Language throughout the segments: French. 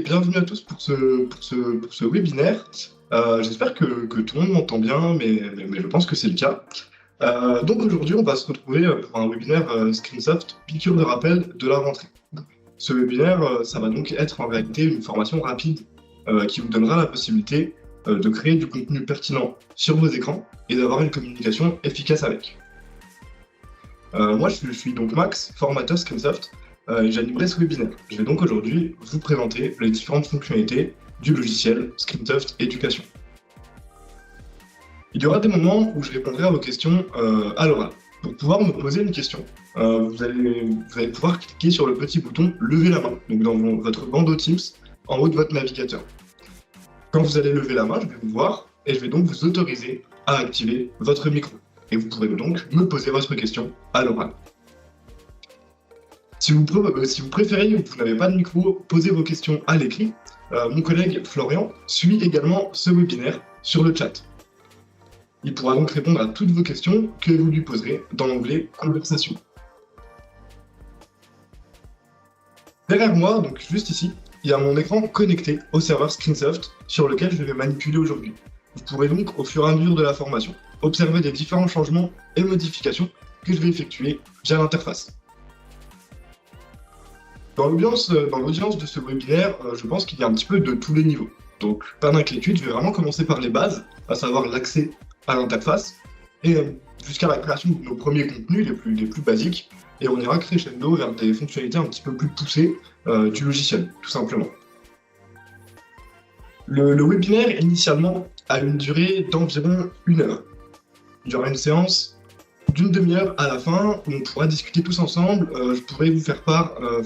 bienvenue à tous pour ce webinaire. J'espère que tout le monde m'entend bien, mais je pense que c'est le cas. Donc aujourd'hui, on va se retrouver pour un webinaire Screensoft, piqûre de rappel de la rentrée. Ce webinaire, ça va donc être en réalité une formation rapide qui vous donnera la possibilité de créer du contenu pertinent sur vos écrans et d'avoir une communication efficace avec. Moi, je suis donc Max, formateur Screensoft, et j'animerai ce webinaire. Je vais donc aujourd'hui vous présenter les différentes fonctionnalités du logiciel Screensoft Éducation. Il y aura des moments où je répondrai à vos questions à l'oral. Pour pouvoir me poser une question, vous allez pouvoir cliquer sur le petit bouton « Lever la main », donc dans votre bandeau Teams, en haut de votre navigateur. Quand vous allez lever la main, je vais vous voir et je vais donc vous autoriser à activer votre micro. Et vous pourrez donc me poser votre question à l'oral. Si vous préférez ou que vous n'avez pas de micro, posez vos questions à l'écrit. Mon collègue Florian suit également ce webinaire sur le chat. Il pourra donc répondre à toutes vos questions que vous lui poserez dans l'onglet « Conversation ». Derrière moi, donc juste ici, il y a mon écran connecté au serveur Screensoft sur lequel je vais manipuler aujourd'hui. Vous pourrez donc, au fur et à mesure de la formation, observer les différents changements et modifications que je vais effectuer via l'interface. Dans l'audience de ce webinaire, je pense qu'il y a un petit peu de tous les niveaux. Donc, pas d'inquiétude, je vais vraiment commencer par les bases, à savoir l'accès à l'interface, et jusqu'à la création de nos premiers contenus les plus basiques, et on ira crescendo vers des fonctionnalités un petit peu plus poussées du logiciel, tout simplement. Le webinaire, initialement, a une durée d'environ 1 heure. Il y aura une séance d'une demi-heure à la fin, où on pourra discuter tous ensemble. Vous pourrez nous faire part de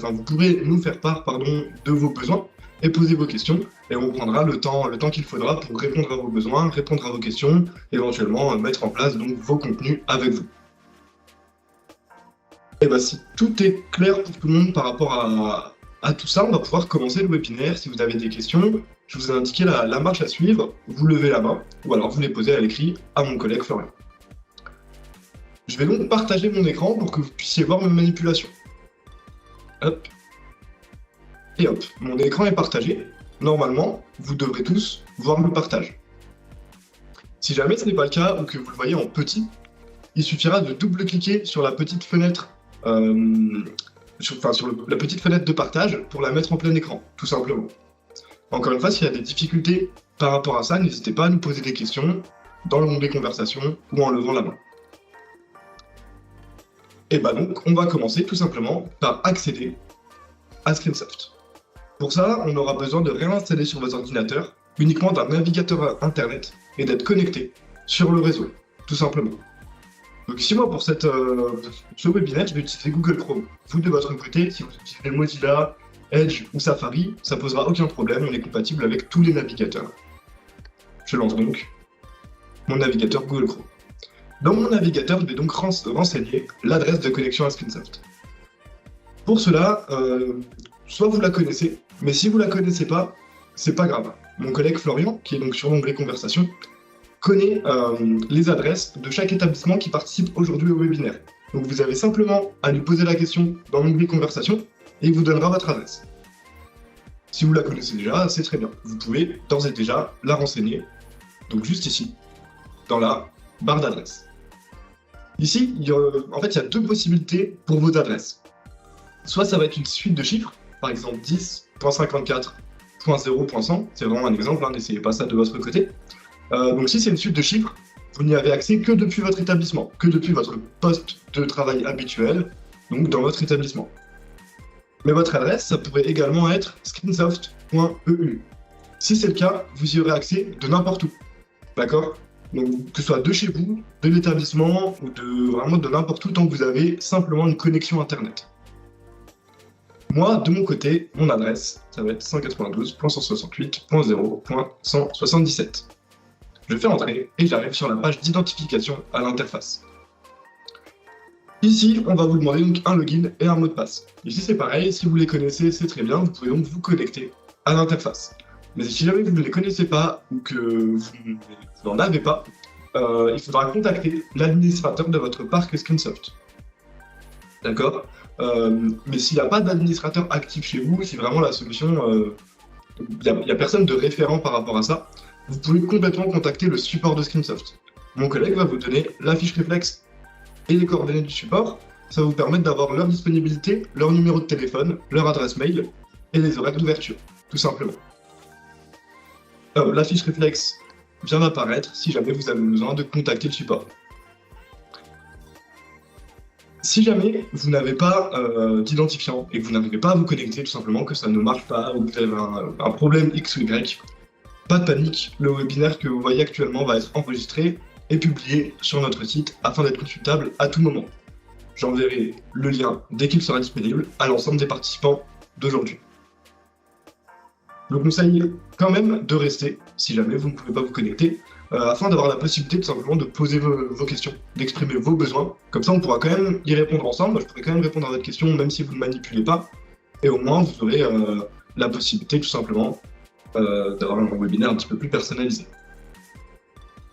vos besoins et poser vos questions, et on prendra le temps qu'il faudra pour répondre à vos besoins, répondre à vos questions, éventuellement mettre en place donc vos contenus avec vous. Et bien, si tout est clair pour tout le monde par rapport à tout ça, on va pouvoir commencer le webinaire. Si vous avez des questions, je vous ai indiqué la marche à suivre, vous levez la main, ou alors vous les posez à l'écrit à mon collègue Florian. Je vais donc partager mon écran pour que vous puissiez voir mes manipulations. Hop. Et hop, mon écran est partagé. Normalement, vous devrez tous voir le partage. Si jamais ce n'est pas le cas ou que vous le voyez en petit, il suffira de double-cliquer sur la petite fenêtre la petite fenêtre de partage pour la mettre en plein écran, tout simplement. Encore une fois, s'il y a des difficultés par rapport à ça, n'hésitez pas à nous poser des questions dans l'onglet conversation ou en levant la main. Et bah donc, on va commencer tout simplement par accéder à Screensoft. Pour ça, on aura besoin de réinstaller sur votre ordinateur uniquement d'un navigateur internet et d'être connecté sur le réseau, tout simplement. Donc ici, moi, pour ce webinaire, je vais utiliser Google Chrome. Vous, de votre côté, si vous utilisez Mozilla, Edge ou Safari, ça posera aucun problème, on est compatible avec tous les navigateurs. Je lance donc mon navigateur Google Chrome. Dans mon navigateur, je vais donc renseigner l'adresse de connexion à Screensoft. Pour cela, soit vous la connaissez, mais si vous la connaissez pas, c'est pas grave. Mon collègue Florian, qui est donc sur l'onglet Conversation, connaît les adresses de chaque établissement qui participe aujourd'hui au webinaire. Donc vous avez simplement à lui poser la question dans l'onglet Conversation et il vous donnera votre adresse. Si vous la connaissez déjà, c'est très bien. Vous pouvez d'ores et déjà la renseigner, donc juste ici, dans la barre d'adresse. Ici, en fait, il y a deux possibilités pour vos adresses. Soit ça va être une suite de chiffres, par exemple 10.54.0.100, c'est vraiment un exemple, n'essayez pas ça de votre côté. Donc si c'est une suite de chiffres, vous n'y avez accès que depuis votre établissement, que depuis votre poste de travail habituel, donc dans votre établissement. Mais votre adresse, ça pourrait également être screensoft.eu. Si c'est le cas, vous y aurez accès de n'importe où, d'accord? Donc que ce soit de chez vous, de l'établissement, ou vraiment de n'importe où, tant que vous avez simplement une connexion internet. Moi, de mon côté, mon adresse, ça va être 192.168.0.177. Je fais entrer et j'arrive sur la page d'identification à l'interface. Ici, on va vous demander donc un login et un mot de passe. Ici, c'est pareil, si vous les connaissez, c'est très bien, vous pouvez donc vous connecter à l'interface. Mais si jamais vous ne les connaissez pas ou que vous n'en avez pas, il faudra contacter l'administrateur de votre parc Screensoft. D'accord? Mais s'il n'y a pas d'administrateur actif chez vous, si vraiment la solution Il y a personne de référent par rapport à ça. Vous pouvez complètement contacter le support de Screensoft. Mon collègue va vous donner la fiche réflexe et les coordonnées du support. Ça va vous permettre d'avoir leur disponibilité, leur numéro de téléphone, leur adresse mail et les horaires d'ouverture, tout simplement. La fiche réflexe vient d'apparaître si jamais vous avez besoin de contacter le support. Si jamais vous n'avez pas d'identifiant et que vous n'arrivez pas à vous connecter, tout simplement que ça ne marche pas ou que vous avez un problème X ou Y, pas de panique, le webinaire que vous voyez actuellement va être enregistré et publié sur notre site afin d'être consultable à tout moment. J'enverrai le lien dès qu'il sera disponible à l'ensemble des participants d'aujourd'hui. Je vous conseille quand même de rester, si jamais vous ne pouvez pas vous connecter, afin d'avoir la possibilité tout simplement de poser vos questions, d'exprimer vos besoins. Comme ça, on pourra quand même y répondre ensemble. Je pourrai quand même répondre à votre question, même si vous ne manipulez pas. Et au moins, vous aurez la possibilité tout simplement d'avoir un webinaire un petit peu plus personnalisé.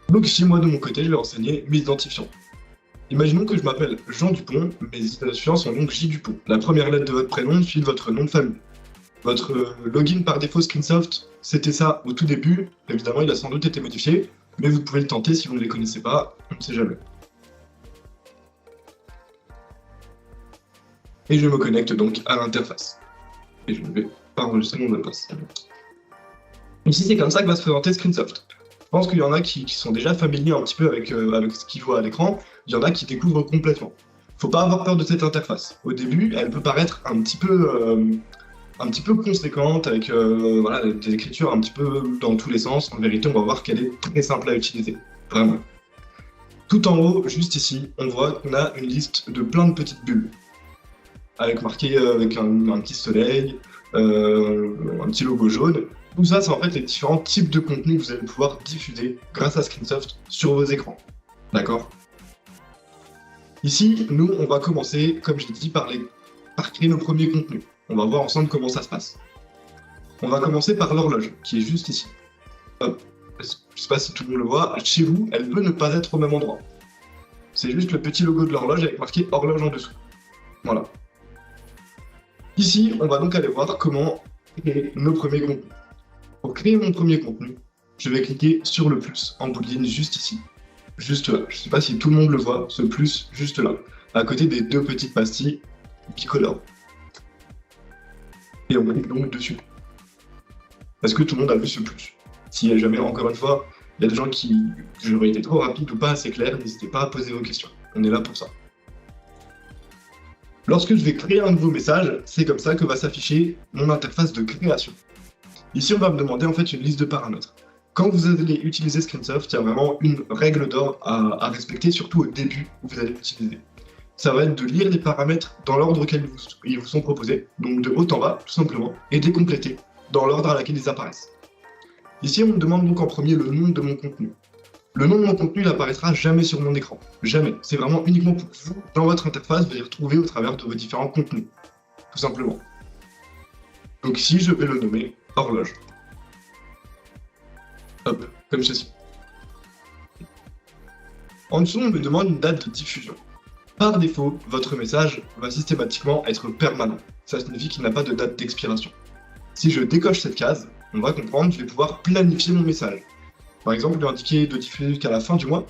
Donc ici, moi de mon côté, je vais renseigner mes identifiants. Imaginons que je m'appelle Jean Dupont, mes identifiants sont donc J Dupont. La première lettre de votre prénom suit votre nom de famille. Votre login par défaut Screensoft, c'était ça au tout début. Évidemment, il a sans doute été modifié, mais vous pouvez le tenter si vous ne les connaissez pas, on ne sait jamais. Et je me connecte donc à l'interface. Et je ne vais pas enregistrer mon mot de passe. Ici, c'est comme ça que va se présenter Screensoft. Je pense qu'il y en a qui sont déjà familiers un petit peu avec ce qu'ils voient à l'écran. Il y en a qui découvrent complètement. Faut pas avoir peur de cette interface. Au début, elle peut paraître un petit peu conséquente, avec voilà, des écritures un petit peu dans tous les sens. En vérité, on va voir qu'elle est très simple à utiliser. Vraiment. Tout en haut, juste ici, on voit qu'on a une liste de plein de petites bulles. Avec marqué avec un petit soleil, un petit logo jaune. Tout ça, c'est en fait les différents types de contenus que vous allez pouvoir diffuser grâce à Screensoft sur vos écrans. D'accord? Ici, nous, on va commencer, comme je l'ai dit, par créer nos premiers contenus. On va voir ensemble comment ça se passe. On va commencer par l'horloge, qui est juste ici. Hop. Je ne sais pas si tout le monde le voit. Chez vous, elle peut ne pas être au même endroit. C'est juste le petit logo de l'horloge avec marqué horloge en dessous. Voilà. Ici, on va donc aller voir comment créer nos premiers contenus. Pour créer mon premier contenu, je vais cliquer sur le plus en bout de ligne juste ici. Juste là. Je ne sais pas si tout le monde le voit, ce plus juste là. À côté des deux petites pastilles bicolores. Et on clique donc dessus. Est-ce que tout le monde a vu ce plus? Si jamais, encore une fois, il y a des gens qui j'aurais été trop rapide ou pas assez clair, n'hésitez pas à poser vos questions. On est là pour ça. Lorsque je vais créer un nouveau message, c'est comme ça que va s'afficher mon interface de création. Ici, on va me demander en fait une liste de paramètres. Quand vous allez utiliser Screensoft, il y a vraiment une règle d'or à respecter, surtout au début où vous allez l'utiliser. Ça va être de lire les paramètres dans l'ordre auquel ils vous sont proposés, donc de haut en bas, tout simplement, et de les compléter dans l'ordre à laquelle ils apparaissent. Ici, on me demande donc en premier le nom de mon contenu. Le nom de mon contenu n'apparaîtra jamais sur mon écran. Jamais. C'est vraiment uniquement pour vous, dans votre interface, vous allez retrouver au travers de vos différents contenus. Tout simplement. Donc ici, je vais le nommer horloge. Hop, comme ceci. En dessous, on me demande une date de diffusion. Par défaut, votre message va systématiquement être permanent. Ça signifie qu'il n'a pas de date d'expiration. Si je décoche cette case, on va comprendre que je vais pouvoir planifier mon message. Par exemple, lui indiquer de diffuser jusqu'à la fin du mois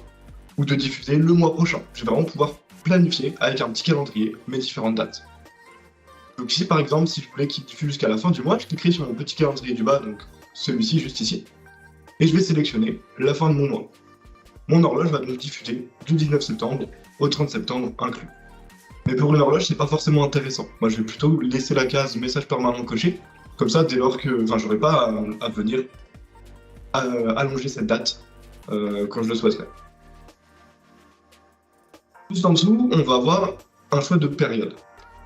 ou de diffuser le mois prochain. Je vais vraiment pouvoir planifier avec un petit calendrier mes différentes dates. Donc ici, par exemple, si je voulais qu'il diffuse jusqu'à la fin du mois, je cliquerai sur mon petit calendrier du bas, donc celui-ci juste ici, et je vais sélectionner la fin de mon mois. Mon horloge va donc diffuser du 19 septembre au 30 septembre inclus. Mais pour une horloge, c'est pas forcément intéressant. Moi, je vais plutôt laisser la case message permanent cochée. Comme ça, dès lors que, j'aurai pas à venir allonger cette date quand je le souhaiterais. Juste en dessous, on va avoir un choix de période.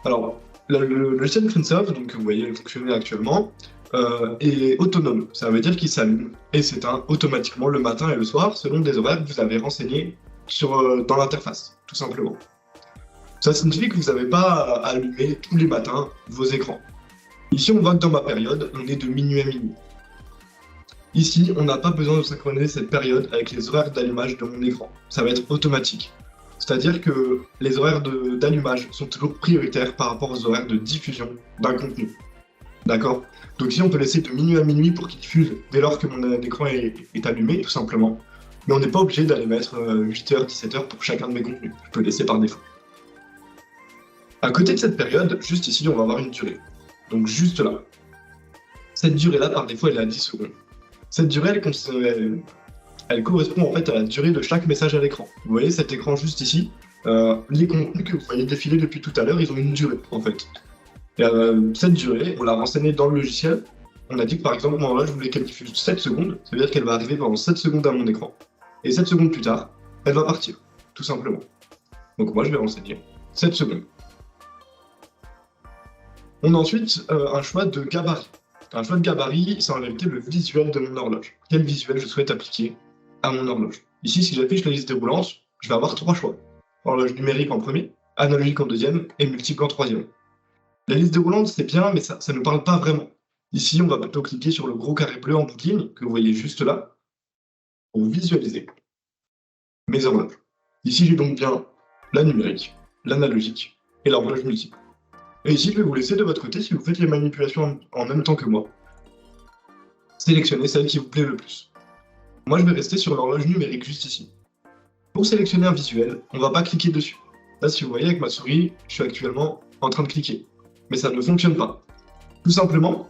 Alors, le logiciel Screensoft, donc vous voyez le fonctionner actuellement, est autonome. Ça veut dire qu'il s'allume et s'éteint automatiquement le matin et le soir selon des horaires que vous avez renseignés dans l'interface, tout simplement. Ça signifie que vous n'avez pas à allumer tous les matins vos écrans. Ici, on voit que dans ma période, on est de minuit à minuit. Ici, on n'a pas besoin de synchroniser cette période avec les horaires d'allumage de mon écran. Ça va être automatique. C'est-à-dire que les horaires d'allumage sont toujours prioritaires par rapport aux horaires de diffusion d'un contenu. D'accord? Donc ici, on peut laisser de minuit à minuit pour qu'il diffuse dès lors que mon écran est allumé, tout simplement. Mais on n'est pas obligé d'aller mettre 8h, 17h pour chacun de mes contenus. Je peux laisser par défaut. À côté de cette période, juste ici, on va avoir une durée. Donc juste là. Cette durée-là, par défaut, elle est à 10 secondes. Cette durée, elle correspond en fait à la durée de chaque message à l'écran. Vous voyez cet écran juste ici, les contenus que vous voyez défiler depuis tout à l'heure, ils ont une durée en fait. Et, cette durée, on l'a renseignée dans le logiciel. On a dit que par exemple, moi là, je voulais qu'elle diffuse 7 secondes, ça veut dire qu'elle va arriver pendant 7 secondes à mon écran. Et 7 secondes plus tard, elle va partir, tout simplement. Donc moi, je vais renseigner 7 secondes. On a ensuite un choix de gabarit. Un choix de gabarit, c'est en réalité le visuel de mon horloge. Quel visuel je souhaite appliquer à mon horloge. Ici, si j'affiche la liste déroulante, je vais avoir 3 choix. Horloge numérique en premier, analogique en deuxième et multiple en troisième. La liste déroulante, c'est bien, mais ça ne parle pas vraiment. Ici, on va plutôt cliquer sur le gros carré bleu en bout de ligne, que vous voyez juste là, pour visualiser mes horloges. Ici, j'ai donc bien la numérique, l'analogique et l'horloge multiple. Et ici, je vais vous laisser de votre côté, si vous faites les manipulations en même temps que moi, sélectionnez celle qui vous plaît le plus. Moi, je vais rester sur l'horloge numérique juste ici. Pour sélectionner un visuel, on ne va pas cliquer dessus. Là, si vous voyez avec ma souris, je suis actuellement en train de cliquer. Mais ça ne fonctionne pas. Tout simplement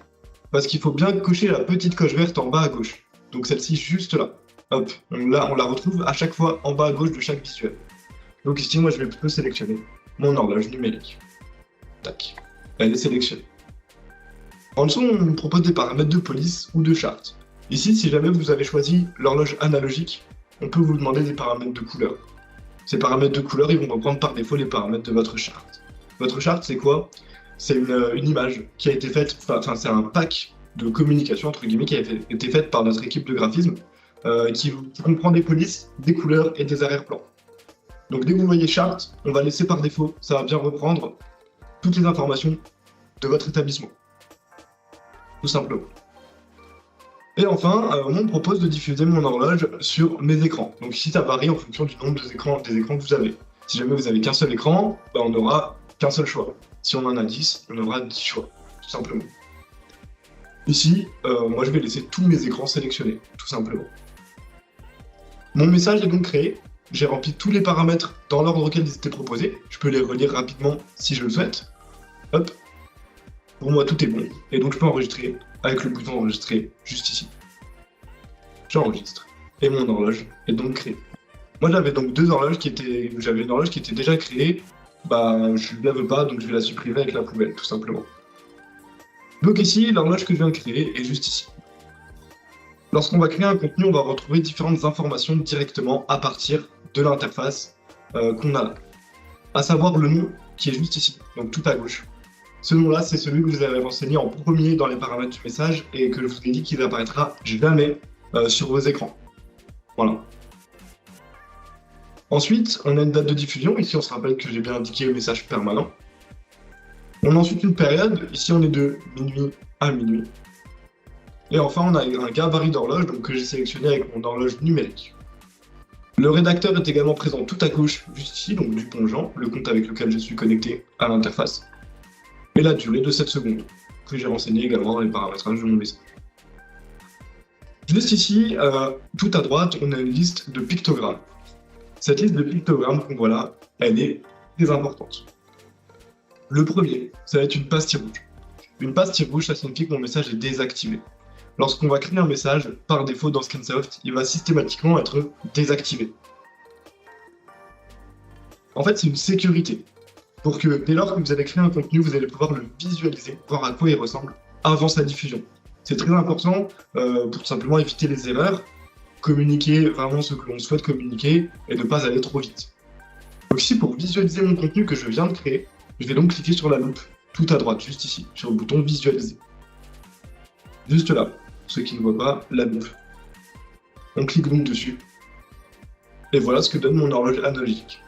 parce qu'il faut bien cocher la petite coche verte en bas à gauche. Donc celle-ci juste là. Hop, on la retrouve à chaque fois en bas à gauche de chaque visuel. Donc ici, moi, je vais plutôt sélectionner mon horloge numérique. Tac. Elle est sélectionnée. En dessous, on nous propose des paramètres de police ou de charte. Ici, si jamais vous avez choisi l'horloge analogique, on peut vous demander des paramètres de couleur. Ces paramètres de couleur, ils vont reprendre par défaut les paramètres de votre charte. Votre charte, c'est quoi? C'est une image qui a été faite, enfin c'est un pack de communication, entre guillemets, qui a été faite par notre équipe de graphisme, qui comprend des polices, des couleurs et des arrière-plans. Donc dès que vous voyez charte, on va laisser par défaut, ça va bien reprendre toutes les informations de votre établissement. Tout simplement. Et enfin, on me propose de diffuser mon horloge sur mes écrans. Donc ici, ça varie en fonction du nombre des écrans que vous avez. Si jamais vous avez qu'un seul écran, on n'aura qu'un seul choix. Si on en a 10, on aura 10 choix, tout simplement. Ici, moi je vais laisser tous mes écrans sélectionnés, tout simplement. Mon message est donc créé. J'ai rempli tous les paramètres dans l'ordre auquel ils étaient proposés. Je peux les relire rapidement si je le souhaite. Hop. Pour moi, tout est bon. Et donc je peux enregistrer avec le bouton enregistrer juste ici. J'enregistre. Et mon horloge est donc créée. Moi j'avais donc j'avais une horloge qui était déjà créée. Je ne la veux pas, donc je vais la supprimer avec la poubelle, tout simplement. Donc ici, l'horloge que je viens de créer est juste ici. Lorsqu'on va créer un contenu, on va retrouver différentes informations directement à partir de l'interface qu'on a là. À savoir le nom qui est juste ici, donc tout à gauche. Ce nom-là, c'est celui que vous avez renseigné en premier dans les paramètres du message et que je vous ai dit qu'il n'apparaîtra jamais sur vos écrans. Voilà. Ensuite, on a une date de diffusion. Ici, on se rappelle que j'ai bien indiqué le message permanent. On a ensuite une période. Ici, on est de minuit à minuit. Et enfin, on a un gabarit d'horloge que j'ai sélectionné avec mon horloge numérique. Le rédacteur est également présent tout à gauche, juste ici, donc Dupont-Jean, le compte avec lequel je suis connecté à l'interface. Et la durée de 7 secondes, que j'ai renseigné également dans les paramétrages de mon message. Juste ici, tout à droite, on a une liste de pictogrammes. Cette liste de pictogrammes qu'on voit là, elle est très importante. Le premier, ça va être une pastille rouge. Une pastille rouge, ça signifie que mon message est désactivé. Lorsqu'on va créer un message, par défaut dans Scansoft, il va systématiquement être désactivé. En fait, c'est une sécurité. Pour que dès lors que vous allez créer un contenu, vous allez pouvoir le visualiser, voir à quoi il ressemble avant sa diffusion. C'est très important pour tout simplement éviter les erreurs, communiquer vraiment ce que l'on souhaite communiquer et ne pas aller trop vite. Donc ici, pour visualiser mon contenu que je viens de créer, je vais donc cliquer sur la loupe tout à droite, juste ici, sur le bouton visualiser. Juste là, pour ceux qui ne voient pas, la loupe. On clique donc dessus. Et voilà ce que donne mon horloge analogique.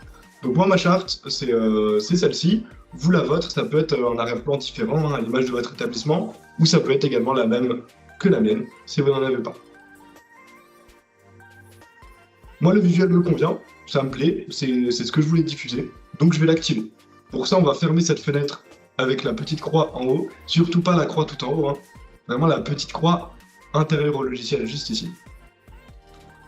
Donc moi, ma charte, c'est celle-ci. Vous, la vôtre, ça peut être un arrière-plan différent à l'image de votre établissement, ou ça peut être également la même que la mienne, si vous n'en avez pas. Moi, le visuel me convient, ça me plaît, c'est ce que je voulais diffuser, donc je vais l'activer. Pour ça, on va fermer cette fenêtre avec la petite croix en haut, surtout pas la croix tout en haut, hein. Vraiment la petite croix intérieure au logiciel, juste ici.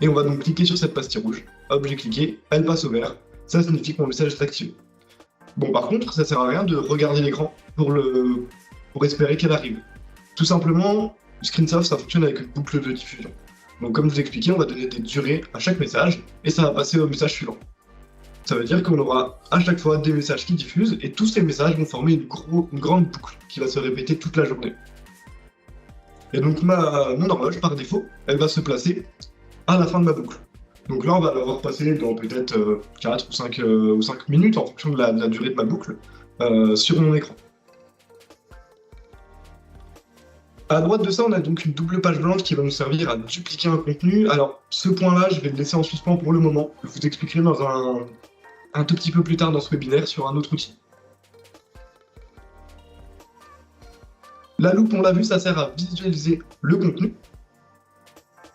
Et on va donc cliquer sur cette pastille rouge. Hop, j'ai cliqué, elle passe au vert. Ça signifie que mon message est activé. Bon, par contre, ça sert à rien de regarder l'écran pour espérer qu'elle arrive. Tout simplement, Screensoft, ça fonctionne avec une boucle de diffusion. Donc, comme je vous ai expliqué, on va donner des durées à chaque message et ça va passer au message suivant. Ça veut dire qu'on aura à chaque fois des messages qui diffusent et tous ces messages vont former une grande boucle qui va se répéter toute la journée. Et donc, mon horloge, par défaut, elle va se placer à la fin de ma boucle. Donc là, on va l'avoir passé dans peut-être 4 ou 5 minutes en fonction de la durée de ma boucle sur mon écran. À droite de ça, on a donc une double page blanche qui va nous servir à dupliquer un contenu. Alors, ce point-là, je vais le laisser en suspens pour le moment. Je vous expliquerai dans un tout petit peu plus tard dans ce webinaire sur un autre outil. La loupe, on l'a vu, ça sert à visualiser le contenu.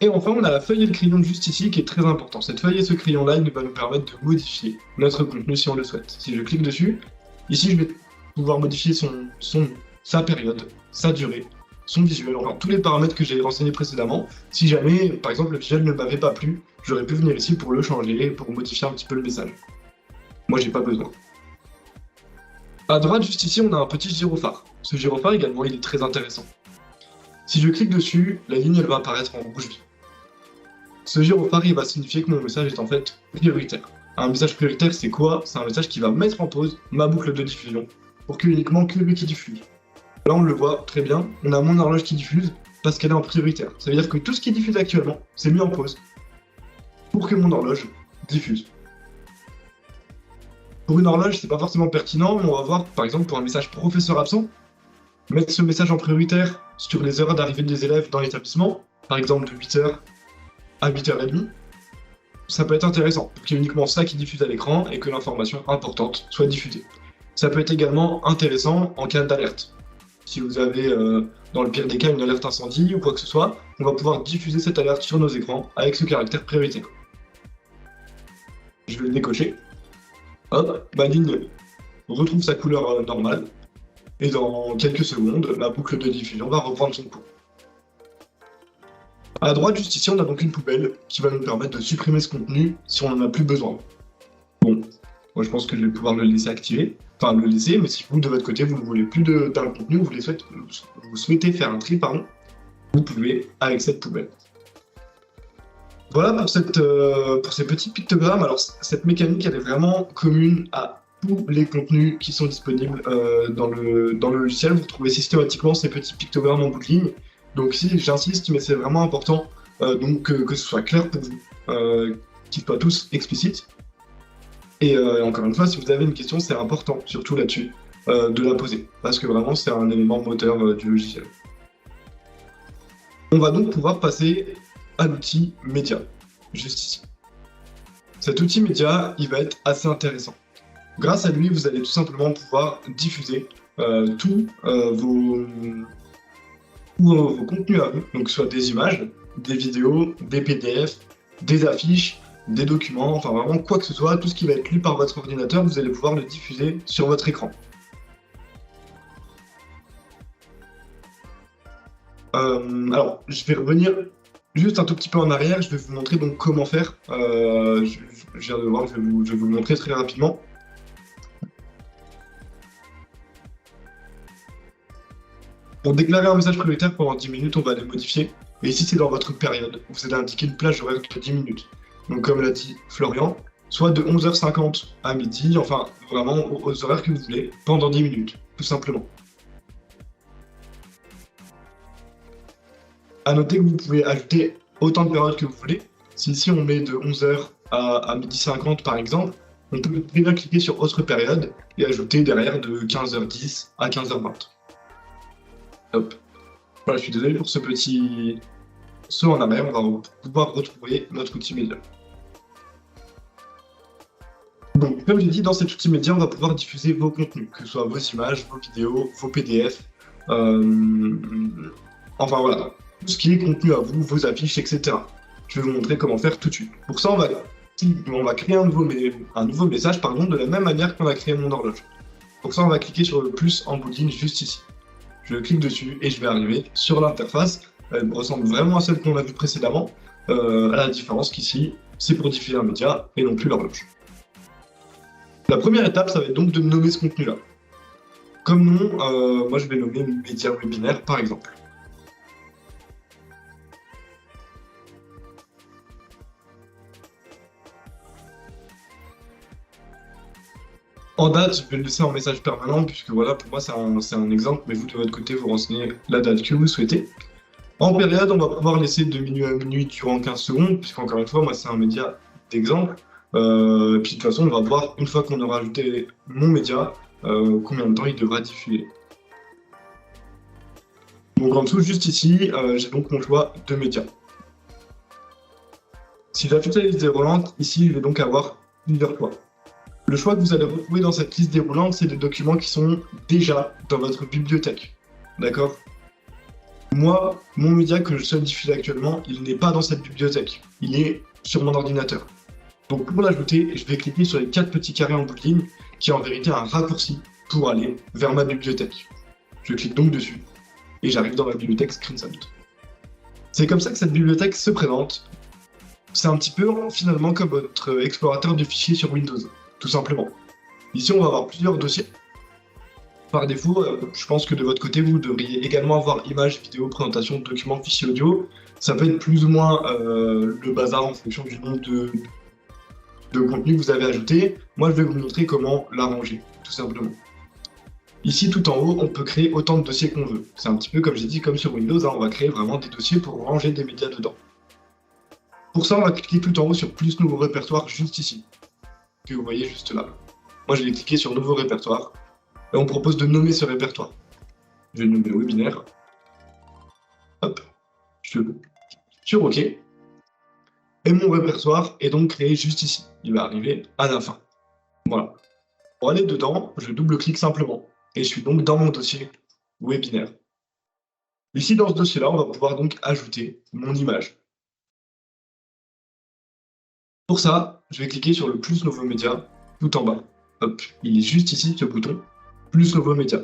Et enfin, on a la feuille et le crayon juste ici qui est très important. Cette feuille et ce crayon-là, il va nous permettre de modifier notre contenu si on le souhaite. Si je clique dessus, ici, je vais pouvoir modifier sa période, sa durée, son visuel, enfin tous les paramètres que j'ai renseignés précédemment. Si jamais, par exemple, le visuel ne m'avait pas plu, j'aurais pu venir ici pour le changer, pour modifier un petit peu le message. Moi, j'ai pas besoin. À droite, juste ici, on a un petit gyrophare. Ce gyrophare également, il est très intéressant. Si je clique dessus, la ligne elle va apparaître en rouge vif. Ce gyrophare il va signifier que mon message est en fait prioritaire. Un message prioritaire, c'est quoi? C'est un message qui va mettre en pause ma boucle de diffusion pour que uniquement que lui qui diffuse. Là, on le voit très bien, on a mon horloge qui diffuse parce qu'elle est en prioritaire. Ça veut dire que tout ce qui diffuse actuellement, c'est mis en pause pour que mon horloge diffuse. Pour une horloge, c'est pas forcément pertinent, mais on va voir, par exemple, pour un message professeur absent, mettre ce message en prioritaire sur les heures d'arrivée des élèves dans l'établissement, par exemple de 8h à 8h30, ça peut être intéressant, pour qu'il y ait uniquement ça qui diffuse à l'écran et que l'information importante soit diffusée. Ça peut être également intéressant en cas d'alerte. Si vous avez, dans le pire des cas, une alerte incendie ou quoi que ce soit, on va pouvoir diffuser cette alerte sur nos écrans avec ce caractère prioritaire. Je vais le décocher. Hop, ma ligne retrouve sa couleur normale. Et dans quelques secondes, la boucle de diffusion va reprendre son cours. À droite, juste ici, on a donc une poubelle qui va nous permettre de supprimer ce contenu si on n'en a plus besoin. Bon, moi je pense que je vais pouvoir le laisser activer, enfin le laisser, mais si vous, de votre côté, vous ne voulez plus d'un contenu, vous souhaitez faire un tri, pardon, vous pouvez avec cette poubelle. Voilà pour ces petits pictogrammes. Alors cette mécanique, elle est vraiment commune à tous les contenus qui sont disponibles dans le logiciel. Vous retrouvez systématiquement ces petits pictogrammes en bout de ligne. Donc ici, j'insiste, mais c'est vraiment important donc que ce soit clair pour vous, qu'ils soient tous explicites. Et encore une fois, si vous avez une question, c'est important, surtout là-dessus, de la poser, parce que vraiment, c'est un élément moteur du logiciel. On va donc pouvoir passer à l'outil média, juste ici. Cet outil média, il va être assez intéressant. Grâce à lui, vous allez tout simplement pouvoir diffuser tous vos contenus à vous, donc soit des images, des vidéos, des PDF, des affiches, des documents, enfin vraiment quoi que ce soit, tout ce qui va être lu par votre ordinateur, vous allez pouvoir le diffuser sur votre écran. Alors, je vais revenir juste un tout petit peu en arrière, je vais vous montrer donc comment faire. Je viens de voir, je vais vous le montrer très rapidement. Pour déclarer un message prioritaire pendant 10 minutes, on va les modifier. Et ici, c'est dans votre période. Vous allez indiquer une plage horaire de 10 minutes. Donc, comme l'a dit Florian, soit de 11h50 à midi, enfin, vraiment aux horaires que vous voulez, pendant 10 minutes, tout simplement. À noter que vous pouvez ajouter autant de périodes que vous voulez. Si ici, on met de 11h à midi 50, par exemple, on peut déjà cliquer sur autre période et ajouter derrière de 15h10 à 15h20. Hop. Voilà, je suis désolé pour ce petit saut en arrière, on va pouvoir retrouver notre outil média. Donc, comme j'ai dit, dans cet outil média, on va pouvoir diffuser vos contenus, que ce soit vos images, vos vidéos, vos PDF, enfin voilà, tout ce qui est contenu à vous, vos affiches, etc. Je vais vous montrer comment faire tout de suite. Pour ça, on va créer un nouveau message, pardon, de la même manière qu'on a créé mon horloge. Pour ça, on va cliquer sur le plus en bout de ligne juste ici. Je clique dessus et je vais arriver sur l'interface. Elle ressemble vraiment à celle qu'on a vue précédemment, à la différence qu'ici, c'est pour diffuser un média et non plus l'horloge. La première étape, ça va être donc de nommer ce contenu-là. Comme nom, moi je vais nommer média webinaire par exemple. En date, je vais le laisser en message permanent, puisque voilà, pour moi c'est un exemple, mais vous de votre côté, vous renseignez la date que vous souhaitez. En période, on va pouvoir laisser de minuit à minuit durant 15 secondes, puisqu'encore une fois, moi c'est un média d'exemple. Et puis de toute façon, on va voir, une fois qu'on aura ajouté mon média, combien de temps il devra diffuser. Donc en dessous, juste ici, j'ai donc mon choix de médias. Si j'ajoute la liste déroulante, ici, je vais donc avoir plusieurs choix. Le choix que vous allez retrouver dans cette liste déroulante, c'est des documents qui sont déjà dans votre bibliothèque. D'accord? Moi, mon média que je souhaite diffuser actuellement, il n'est pas dans cette bibliothèque. Il est sur mon ordinateur. Donc pour l'ajouter, je vais cliquer sur les 4 petits carrés en bout de ligne, qui est en vérité un raccourci pour aller vers ma bibliothèque. Je clique donc dessus, et j'arrive dans ma bibliothèque Screensoft. C'est comme ça que cette bibliothèque se présente. C'est un petit peu finalement comme votre explorateur de fichiers sur Windows, tout simplement. Ici, on va avoir plusieurs dossiers. Par défaut, je pense que de votre côté, vous devriez également avoir images, vidéos, présentations, documents, fichiers audio. Ça peut être plus ou moins le bazar en fonction du nombre de contenu que vous avez ajouté. Moi, je vais vous montrer comment l'arranger, tout simplement. Ici, tout en haut, on peut créer autant de dossiers qu'on veut. C'est un petit peu comme j'ai dit, comme sur Windows, hein, on va créer vraiment des dossiers pour ranger des médias dedans. Pour ça, on va cliquer tout en haut sur plus nouveau répertoire juste ici, que vous voyez juste là. Moi, je vais cliquer sur nouveau répertoire et on propose de nommer ce répertoire. Je vais le nommer webinaire. Hop, je clique sur OK. Et mon répertoire est donc créé juste ici. Il va arriver à la fin. Voilà. Pour aller dedans, je double-clique simplement. Et je suis donc dans mon dossier webinaire. Ici, dans ce dossier-là, on va pouvoir donc ajouter mon image. Pour ça, je vais cliquer sur le plus nouveau média tout en bas. Hop, il est juste ici, ce bouton, plus nouveau média.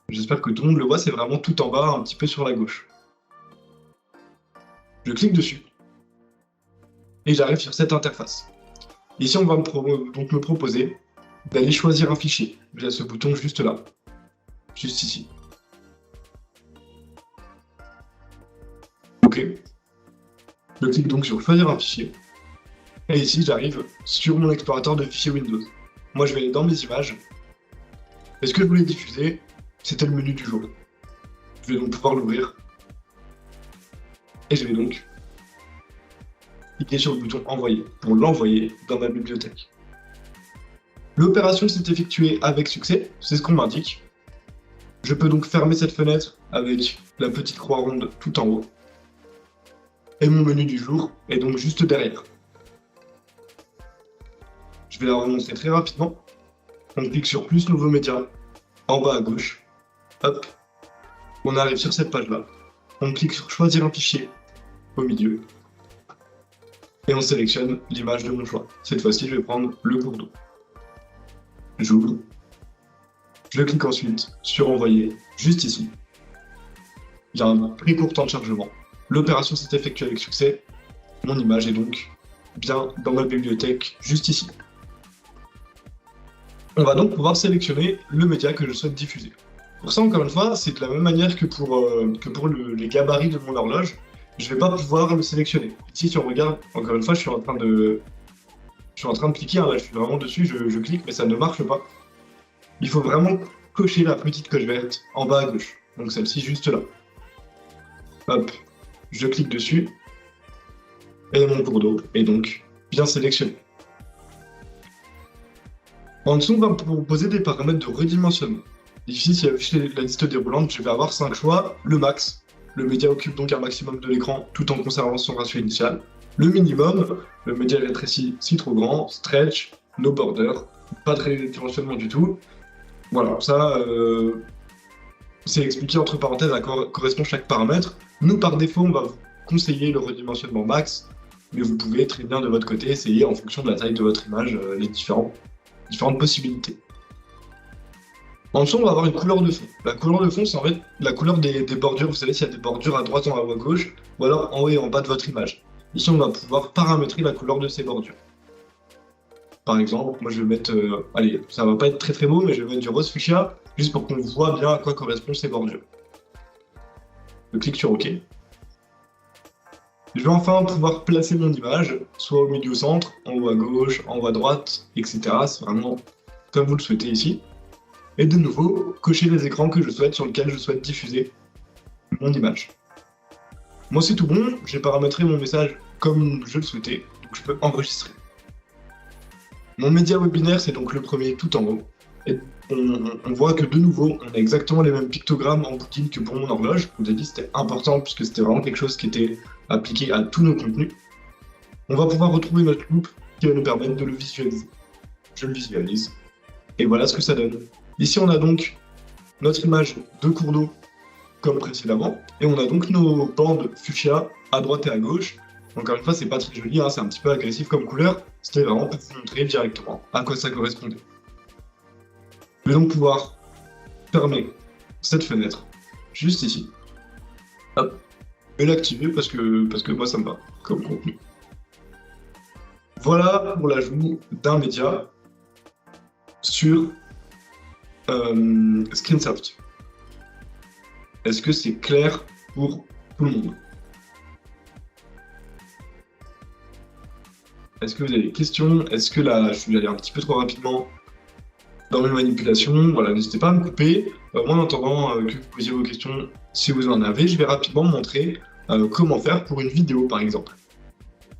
J'espère que tout le monde le voit, c'est vraiment tout en bas, un petit peu sur la gauche. Je clique dessus. Et j'arrive sur cette interface. Ici, on va donc me proposer d'aller choisir un fichier. J'ai ce bouton juste là, juste ici. OK. Je clique donc sur choisir un fichier. Et ici, j'arrive sur mon explorateur de fichiers Windows. Moi, je vais aller dans mes images. Et ce que je voulais diffuser, c'était le menu du jour. Je vais donc pouvoir l'ouvrir. Et je vais donc cliquer sur le bouton envoyer pour l'envoyer dans ma bibliothèque. L'opération s'est effectuée avec succès, c'est ce qu'on m'indique. Je peux donc fermer cette fenêtre avec la petite croix ronde tout en haut. Et mon menu du jour est donc juste derrière. Je vais la remontrer très rapidement. On clique sur plus nouveau média en bas à gauche. Hop. On arrive sur cette page-là. On clique sur choisir un fichier au milieu. Et on sélectionne l'image de mon choix. Cette fois-ci, je vais prendre le cours d'eau. J'ouvre. Je clique ensuite sur envoyer, juste ici. Il y a un très court temps de chargement. L'opération s'est effectuée avec succès. Mon image est donc bien dans ma bibliothèque, juste ici. On va donc pouvoir sélectionner le média que je souhaite diffuser. Pour ça, encore une fois, c'est de la même manière que pour les gabarits de mon horloge. Je ne vais pas pouvoir le sélectionner. Ici, si on regarde, encore une fois, je suis en train de cliquer, hein, là, je suis vraiment dessus, je clique, mais ça ne marche pas. Il faut vraiment cocher la petite coche verte en bas à gauche. Donc celle-ci juste là. Hop, je clique dessus. Et mon cours d'eau est donc bien sélectionné. En dessous, on va me proposer des paramètres de redimensionnement. Ici, si affiché la liste déroulante, je vais avoir 5 choix. Le max, le média occupe donc un maximum de l'écran tout en conservant son ratio initial. Le minimum, le média est rétréci si trop grand. Stretch, no border, pas de redimensionnement du tout. Voilà, ça, c'est expliqué entre parenthèses à quoi correspond chaque paramètre. Nous, par défaut, on va vous conseiller le redimensionnement max, mais vous pouvez très bien de votre côté essayer en fonction de la taille de votre image les différentes possibilités. En dessous, on va avoir une couleur de fond. La couleur de fond, c'est en fait la couleur des bordures. Vous savez s'il y a des bordures à droite, en haut, à gauche, ou alors en haut et en bas de votre image. Ici, on va pouvoir paramétrer la couleur de ces bordures. Par exemple, moi je vais mettre, allez, ça va pas être très très beau, mais je vais mettre du rose fuchsia, juste pour qu'on voit bien à quoi correspondent ces bordures. Je clique sur OK. Je vais enfin pouvoir placer mon image, soit au milieu centre, en haut à gauche, en haut à droite, etc. C'est vraiment comme vous le souhaitez ici. Et de nouveau, cocher les écrans que je souhaite, sur lesquels je souhaite diffuser mon image. Moi c'est tout bon, j'ai paramétré mon message comme je le souhaitais, donc je peux enregistrer. Mon média webinaire, c'est donc le premier tout en haut. Et on voit que de nouveau, on a exactement les mêmes pictogrammes en boucle que pour mon horloge. Je vous ai dit c'était important puisque c'était vraiment quelque chose qui était appliqué à tous nos contenus. On va pouvoir retrouver notre loop qui va nous permettre de le visualiser. Je le visualise. Et voilà ce que ça donne. Ici, on a donc notre image de cours d'eau comme précédemment. Et on a donc nos bandes fuchsia à droite et à gauche. Encore une fois, c'est pas très joli, hein, c'est un petit peu agressif comme couleur. C'était vraiment pour vous montrer directement à quoi ça correspondait. Je vais donc pouvoir fermer cette fenêtre juste ici. Hop. Et l'activer parce que moi ça me va comme contenu. Voilà pour l'ajout d'un média sur Screensoft. Est-ce que c'est clair pour tout le monde? Est-ce que vous avez des questions? Est-ce que là, je suis allé un petit peu trop rapidement dans mes manipulations? Voilà, n'hésitez pas à me couper. Moi, en attendant que vous posiez vos questions, si vous en avez, je vais rapidement montrer comment faire pour une vidéo, par exemple.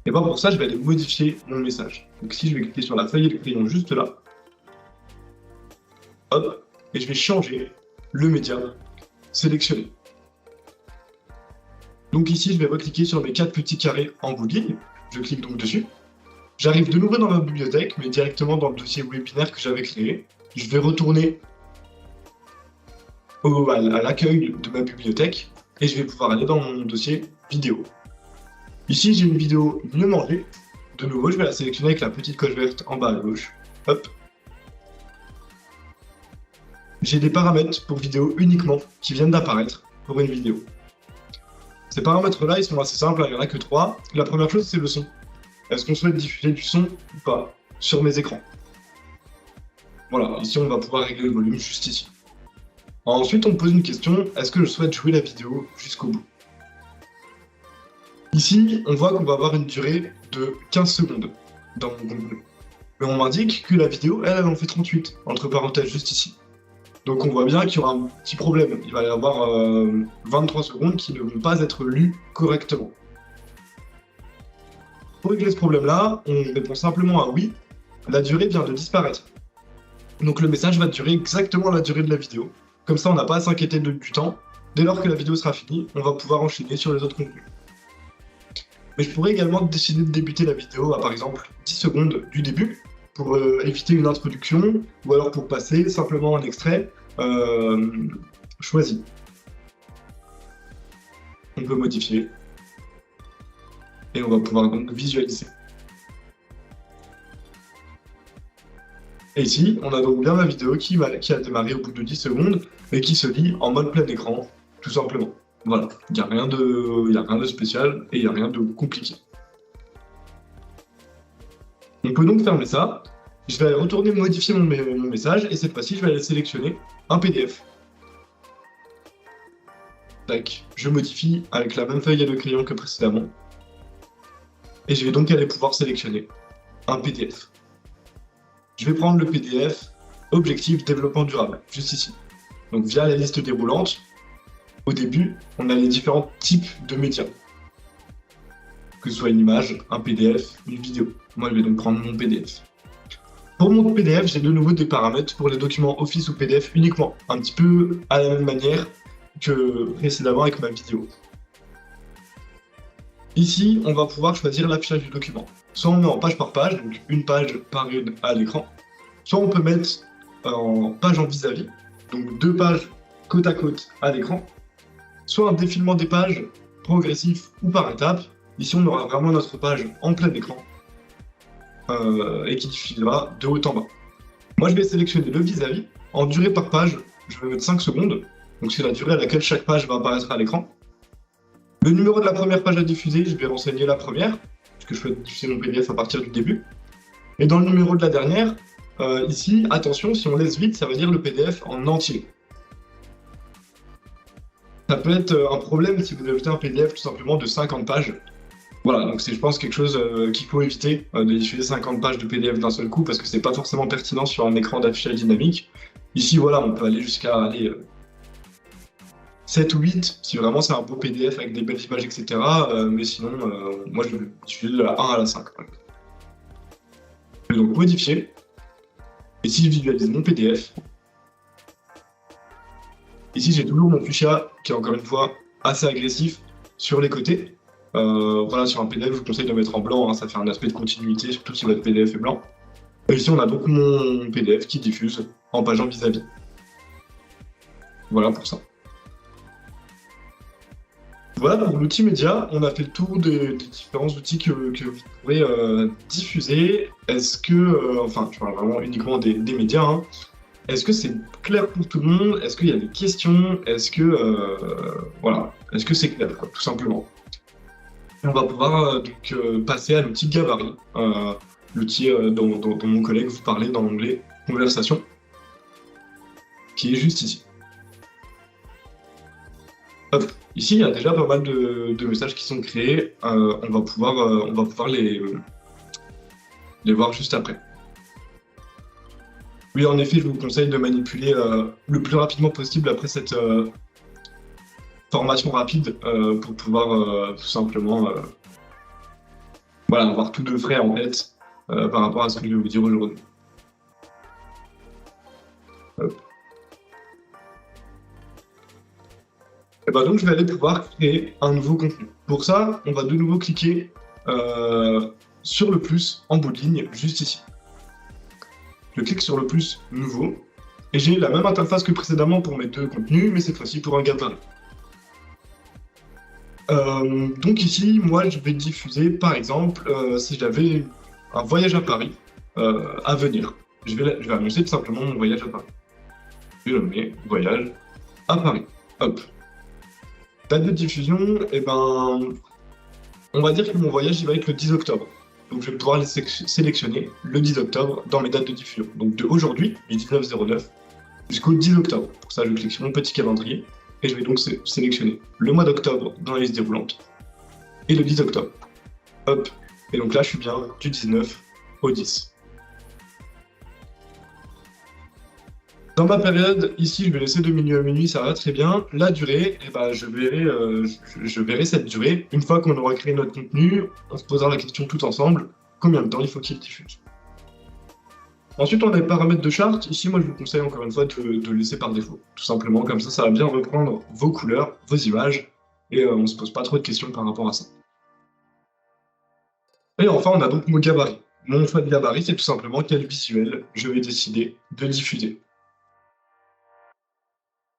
Et bien pour ça, je vais aller modifier mon message. Donc si je vais cliquer sur la feuille de crayon juste là, hop, et je vais changer le média sélectionné. Donc ici, je vais recliquer sur mes 4 petits carrés en bout de ligne. Je clique donc dessus. J'arrive de nouveau dans ma bibliothèque, mais directement dans le dossier webinaire que j'avais créé. Je vais retourner à l'accueil de ma bibliothèque et je vais pouvoir aller dans mon dossier vidéo. Ici, j'ai une vidéo mieux mangée. De nouveau, je vais la sélectionner avec la petite coche verte en bas à gauche. Hop. J'ai des paramètres pour vidéo uniquement qui viennent d'apparaître pour une vidéo. Ces paramètres-là, ils sont assez simples, il n'y en a que 3. La première chose, c'est le son. Est-ce qu'on souhaite diffuser du son ou pas sur mes écrans? Voilà, ici on va pouvoir régler le volume juste ici. Ensuite, on me pose une question, est-ce que je souhaite jouer la vidéo jusqu'au bout? Ici, on voit qu'on va avoir une durée de 15 secondes dans mon contenu. Mais on m'indique que la vidéo, elle en fait 38, entre parenthèses juste ici. Donc on voit bien qu'il y aura un petit problème. Il va y avoir 23 secondes qui ne vont pas être lues correctement. Pour régler ce problème-là, on répond simplement à oui. La durée vient de disparaître. Donc le message va durer exactement la durée de la vidéo. Comme ça, on n'a pas à s'inquiéter du temps. Dès lors que la vidéo sera finie, on va pouvoir enchaîner sur les autres contenus. Mais je pourrais également décider de débuter la vidéo à par exemple 10 secondes du début pour éviter une introduction ou alors pour passer simplement un extrait choisi. On peut modifier et on va pouvoir donc visualiser. Et ici, on a donc bien ma vidéo qui a démarré au bout de 10 secondes et qui se lit en mode plein écran, tout simplement. Voilà, il n'y a rien de spécial et il n'y a rien de compliqué. On peut donc fermer ça. Je vais retourner modifier mon message et cette fois-ci, je vais aller sélectionner un PDF. Tac, je modifie avec la même feuille de crayon que précédemment. Et je vais donc aller pouvoir sélectionner un PDF. Je vais prendre le PDF Objectif Développement Durable, juste ici. Donc via la liste déroulante, au début, on a les différents types de médias. Que ce soit une image, un PDF, une vidéo. Moi, je vais donc prendre mon PDF. Pour mon PDF, j'ai de nouveau des paramètres pour les documents Office ou PDF uniquement. Un petit peu à la même manière que précédemment avec ma vidéo. Ici, on va pouvoir choisir l'affichage du document. Soit on met en page par page, donc une page par une à l'écran. Soit on peut mettre en page en vis-à-vis, donc 2 pages côte à côte à l'écran. Soit un défilement des pages progressif ou par étapes. Ici, on aura vraiment notre page en plein écran et qui défilera de haut en bas. Moi, je vais sélectionner le vis-à-vis En durée par page, je vais mettre 5 secondes. Donc c'est la durée à laquelle chaque page va apparaître à l'écran. Le numéro de la première page à diffuser, je vais renseigner la première, puisque je peux diffuser mon PDF à partir du début. Et dans le numéro de la dernière, ici, attention, si on laisse vide, ça veut dire le PDF en entier. Ça peut être un problème si vous ajoutez un PDF tout simplement de 50 pages. Voilà, donc c'est, je pense, quelque chose qu'il faut éviter, de diffuser 50 pages de PDF d'un seul coup, parce que c'est pas forcément pertinent sur un écran d'affichage dynamique. Ici, voilà, on peut aller jusqu'à 7 ou 8, si vraiment c'est un beau PDF avec des belles images, etc. Mais sinon, moi, je vais diffuser de la 1 à la 5. Je vais donc modifier. Et si je visualise mon PDF, ici, j'ai toujours mon fuchsia, qui est encore une fois assez agressif, sur les côtés. Voilà, sur un PDF, je vous conseille de le mettre en blanc, hein, ça fait un aspect de continuité, surtout si votre PDF est blanc. Et ici, on a donc mon PDF qui diffuse en pageant vis-à-vis. Voilà pour ça. Voilà, pour l'outil média, on a fait le tour des différents outils que vous pourrez diffuser. Est-ce que, enfin, je parle vraiment uniquement des médias, hein. Est-ce que c'est clair pour tout le monde? Est-ce qu'il y a des questions? Est-ce que, voilà, est-ce que c'est clair, quoi, tout simplement? Et on va pouvoir donc passer à l'outil gabarit, l'outil dont mon collègue vous parlait dans l'onglet conversation, qui est juste ici. Hop. Ici, il y a déjà pas mal de messages qui sont créés. On va pouvoir les voir juste après. Oui, en effet, je vous conseille de manipuler le plus rapidement possible après cette formation rapide pour pouvoir tout simplement voilà, avoir tout de frais en tête par rapport à ce que je vais vous dire aujourd'hui. Et ben donc, je vais aller pouvoir créer un nouveau contenu. Pour ça, on va de nouveau cliquer sur le plus en bout de ligne, juste ici. Je clique sur le plus nouveau, et j'ai la même interface que précédemment pour mes deux contenus, mais cette fois-ci pour un gabarit. Donc ici, moi, je vais diffuser, par exemple, si j'avais un voyage à Paris à venir. Je vais annoncer tout simplement mon voyage à Paris. Je vais nommer voyage à Paris. Hop. Date de diffusion, et ben, on va dire que mon voyage il va être le 10 octobre. Donc je vais pouvoir les sélectionner le 10 octobre dans mes dates de diffusion. Donc de aujourd'hui, du 19/09, jusqu'au 10 octobre. Pour ça, je clique sur mon petit calendrier et je vais donc sélectionner le mois d'octobre dans la liste déroulante et le 10 octobre. Hop. Et donc là, je suis bien du 19 au 10. Dans ma période, ici, je vais laisser de minuit à minuit, ça va très bien. La durée, eh ben, je verrai cette durée. Une fois qu'on aura créé notre contenu, on se posera la question tout ensemble, combien de temps il faut qu'il diffuse. Ensuite, on a les paramètres de charte. Ici, moi, je vous conseille encore une fois de laisser par défaut. Tout simplement, comme ça va bien reprendre vos couleurs, vos images, et on ne se pose pas trop de questions par rapport à ça. Et enfin, on a donc mon gabarit. Mon choix de gabarit, c'est tout simplement quel visuel je vais décider de diffuser.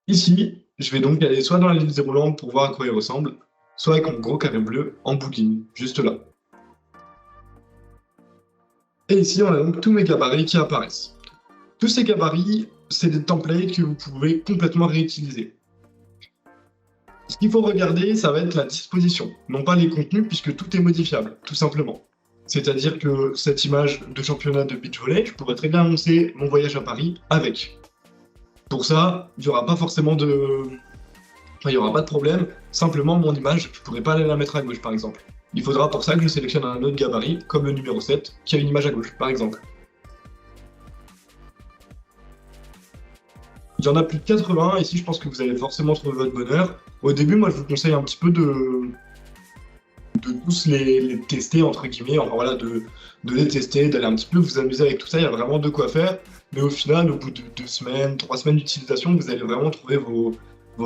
Ici, je vais donc aller soit dans la liste déroulante pour voir à quoi il ressemble, soit avec mon gros carré bleu en bout de ligne, juste là. Et ici, on a donc tous mes gabarits qui apparaissent. Tous ces gabarits, c'est des templates que vous pouvez complètement réutiliser. Ce qu'il faut regarder, ça va être la disposition, non pas les contenus, puisque tout est modifiable, tout simplement. C'est-à-dire que cette image de championnat de beach volley, je pourrais très bien annoncer mon voyage à Paris avec. Pour ça, il n'y aura pas forcément de... Enfin, il n'y aura pas de problème. Simplement, mon image, je ne pourrais pas aller la mettre à gauche, par exemple. Il faudra pour ça que je sélectionne un autre gabarit, comme le numéro 7, qui a une image à gauche, par exemple. Il y en a plus de 80, ici je pense que vous allez forcément trouver votre bonheur. Au début, moi je vous conseille un petit peu de tous les tester, entre guillemets, enfin voilà, de les tester, d'aller un petit peu vous amuser avec tout ça, il y a vraiment de quoi faire. Mais au final, au bout de 2 semaines, 3 semaines d'utilisation, vous allez vraiment trouver vos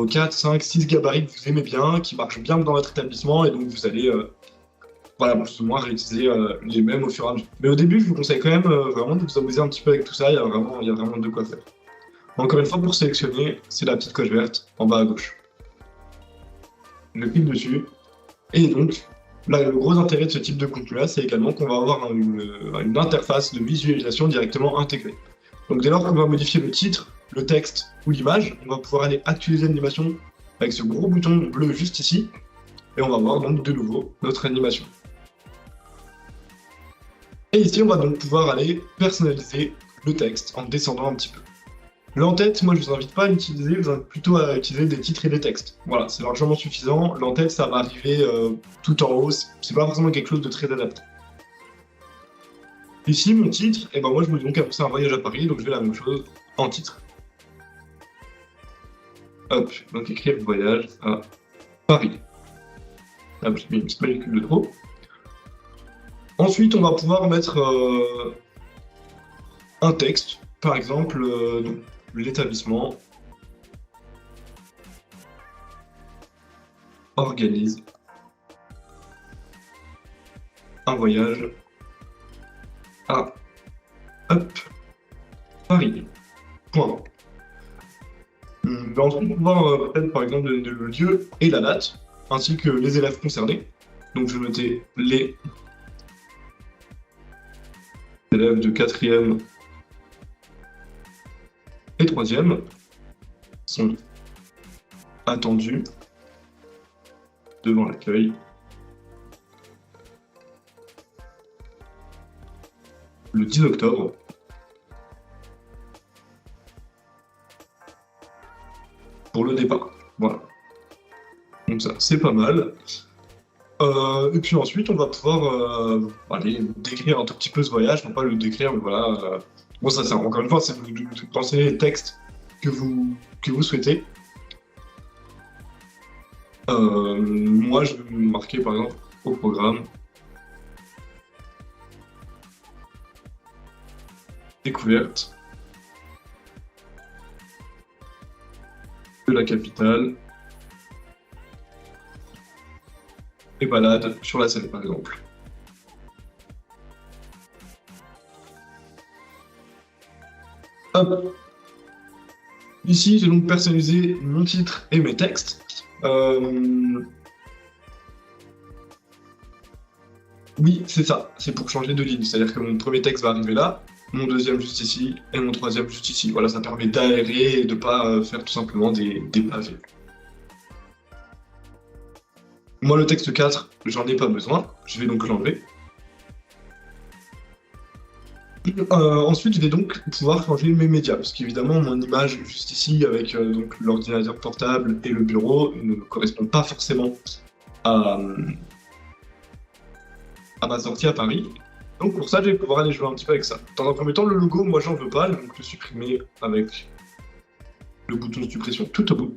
4, 5, 6 gabarits que vous aimez bien, qui marchent bien dans votre établissement, et donc vous allez voilà, plus ou moins réutiliser les mêmes au fur et à mesure. Mais au début, je vous conseille quand même vraiment de vous amuser un petit peu avec tout ça, il y a vraiment de quoi faire. Encore une fois, pour sélectionner, c'est la petite coche verte en bas à gauche. Je clique dessus, et donc, là, le gros intérêt de ce type de contenu-là, c'est également qu'on va avoir une interface de visualisation directement intégrée. Donc dès lors qu'on va modifier le titre, le texte ou l'image, on va pouvoir aller actualiser l'animation avec ce gros bouton bleu juste ici, et on va voir donc de nouveau notre animation. Et ici, on va donc pouvoir aller personnaliser le texte en descendant un petit peu. L'en-tête, moi je vous invite pas à l'utiliser, je vous invite plutôt à utiliser des titres et des textes. Voilà, c'est largement suffisant. L'en-tête, ça va arriver tout en haut, c'est pas forcément quelque chose de très adapté. Ici, mon titre, et ben moi je me dis donc c'est un voyage à Paris, donc je vais la même chose en titre. Hop, donc écrire voyage à Paris. Hop, j'ai mis une petite majuscule de trop. Ensuite, on va pouvoir mettre un texte, par exemple, l'établissement organise un voyage à Paris. Point. On va ensuite pouvoir peut-être par exemple donner le lieu et la date, ainsi que les élèves concernés. Donc je vais noter les élèves de 4e et 3e sont attendus devant l'accueil le 10 octobre pour le départ. Voilà. Donc ça, c'est pas mal. Et puis ensuite, on va pouvoir aller décrire un tout petit peu ce voyage, non pas le décrire, mais voilà. Bon, ça, encore une fois, c'est de penser les textes que vous souhaitez. Moi, je vais marquer par exemple au programme découverte de la capitale et balade sur la Seine, par exemple. Hop. Ici, j'ai donc personnalisé mon titre et mes textes. Oui, c'est ça, c'est pour changer de ligne. C'est-à-dire que mon premier texte va arriver là, mon deuxième juste ici, et mon troisième juste ici. Voilà, ça permet d'aérer et de ne pas faire tout simplement des pavés. Moi, le texte 4, j'en ai pas besoin. Je vais donc l'enlever. Ensuite, je vais donc pouvoir changer mes médias, parce qu'évidemment, mon image juste ici, avec donc l'ordinateur portable et le bureau, ne correspond pas forcément à ma sortie à Paris. Donc pour ça, je vais pouvoir aller jouer un petit peu avec ça. Dans un premier temps, le logo, moi, j'en veux pas, donc le supprimer avec le bouton de suppression tout au bout.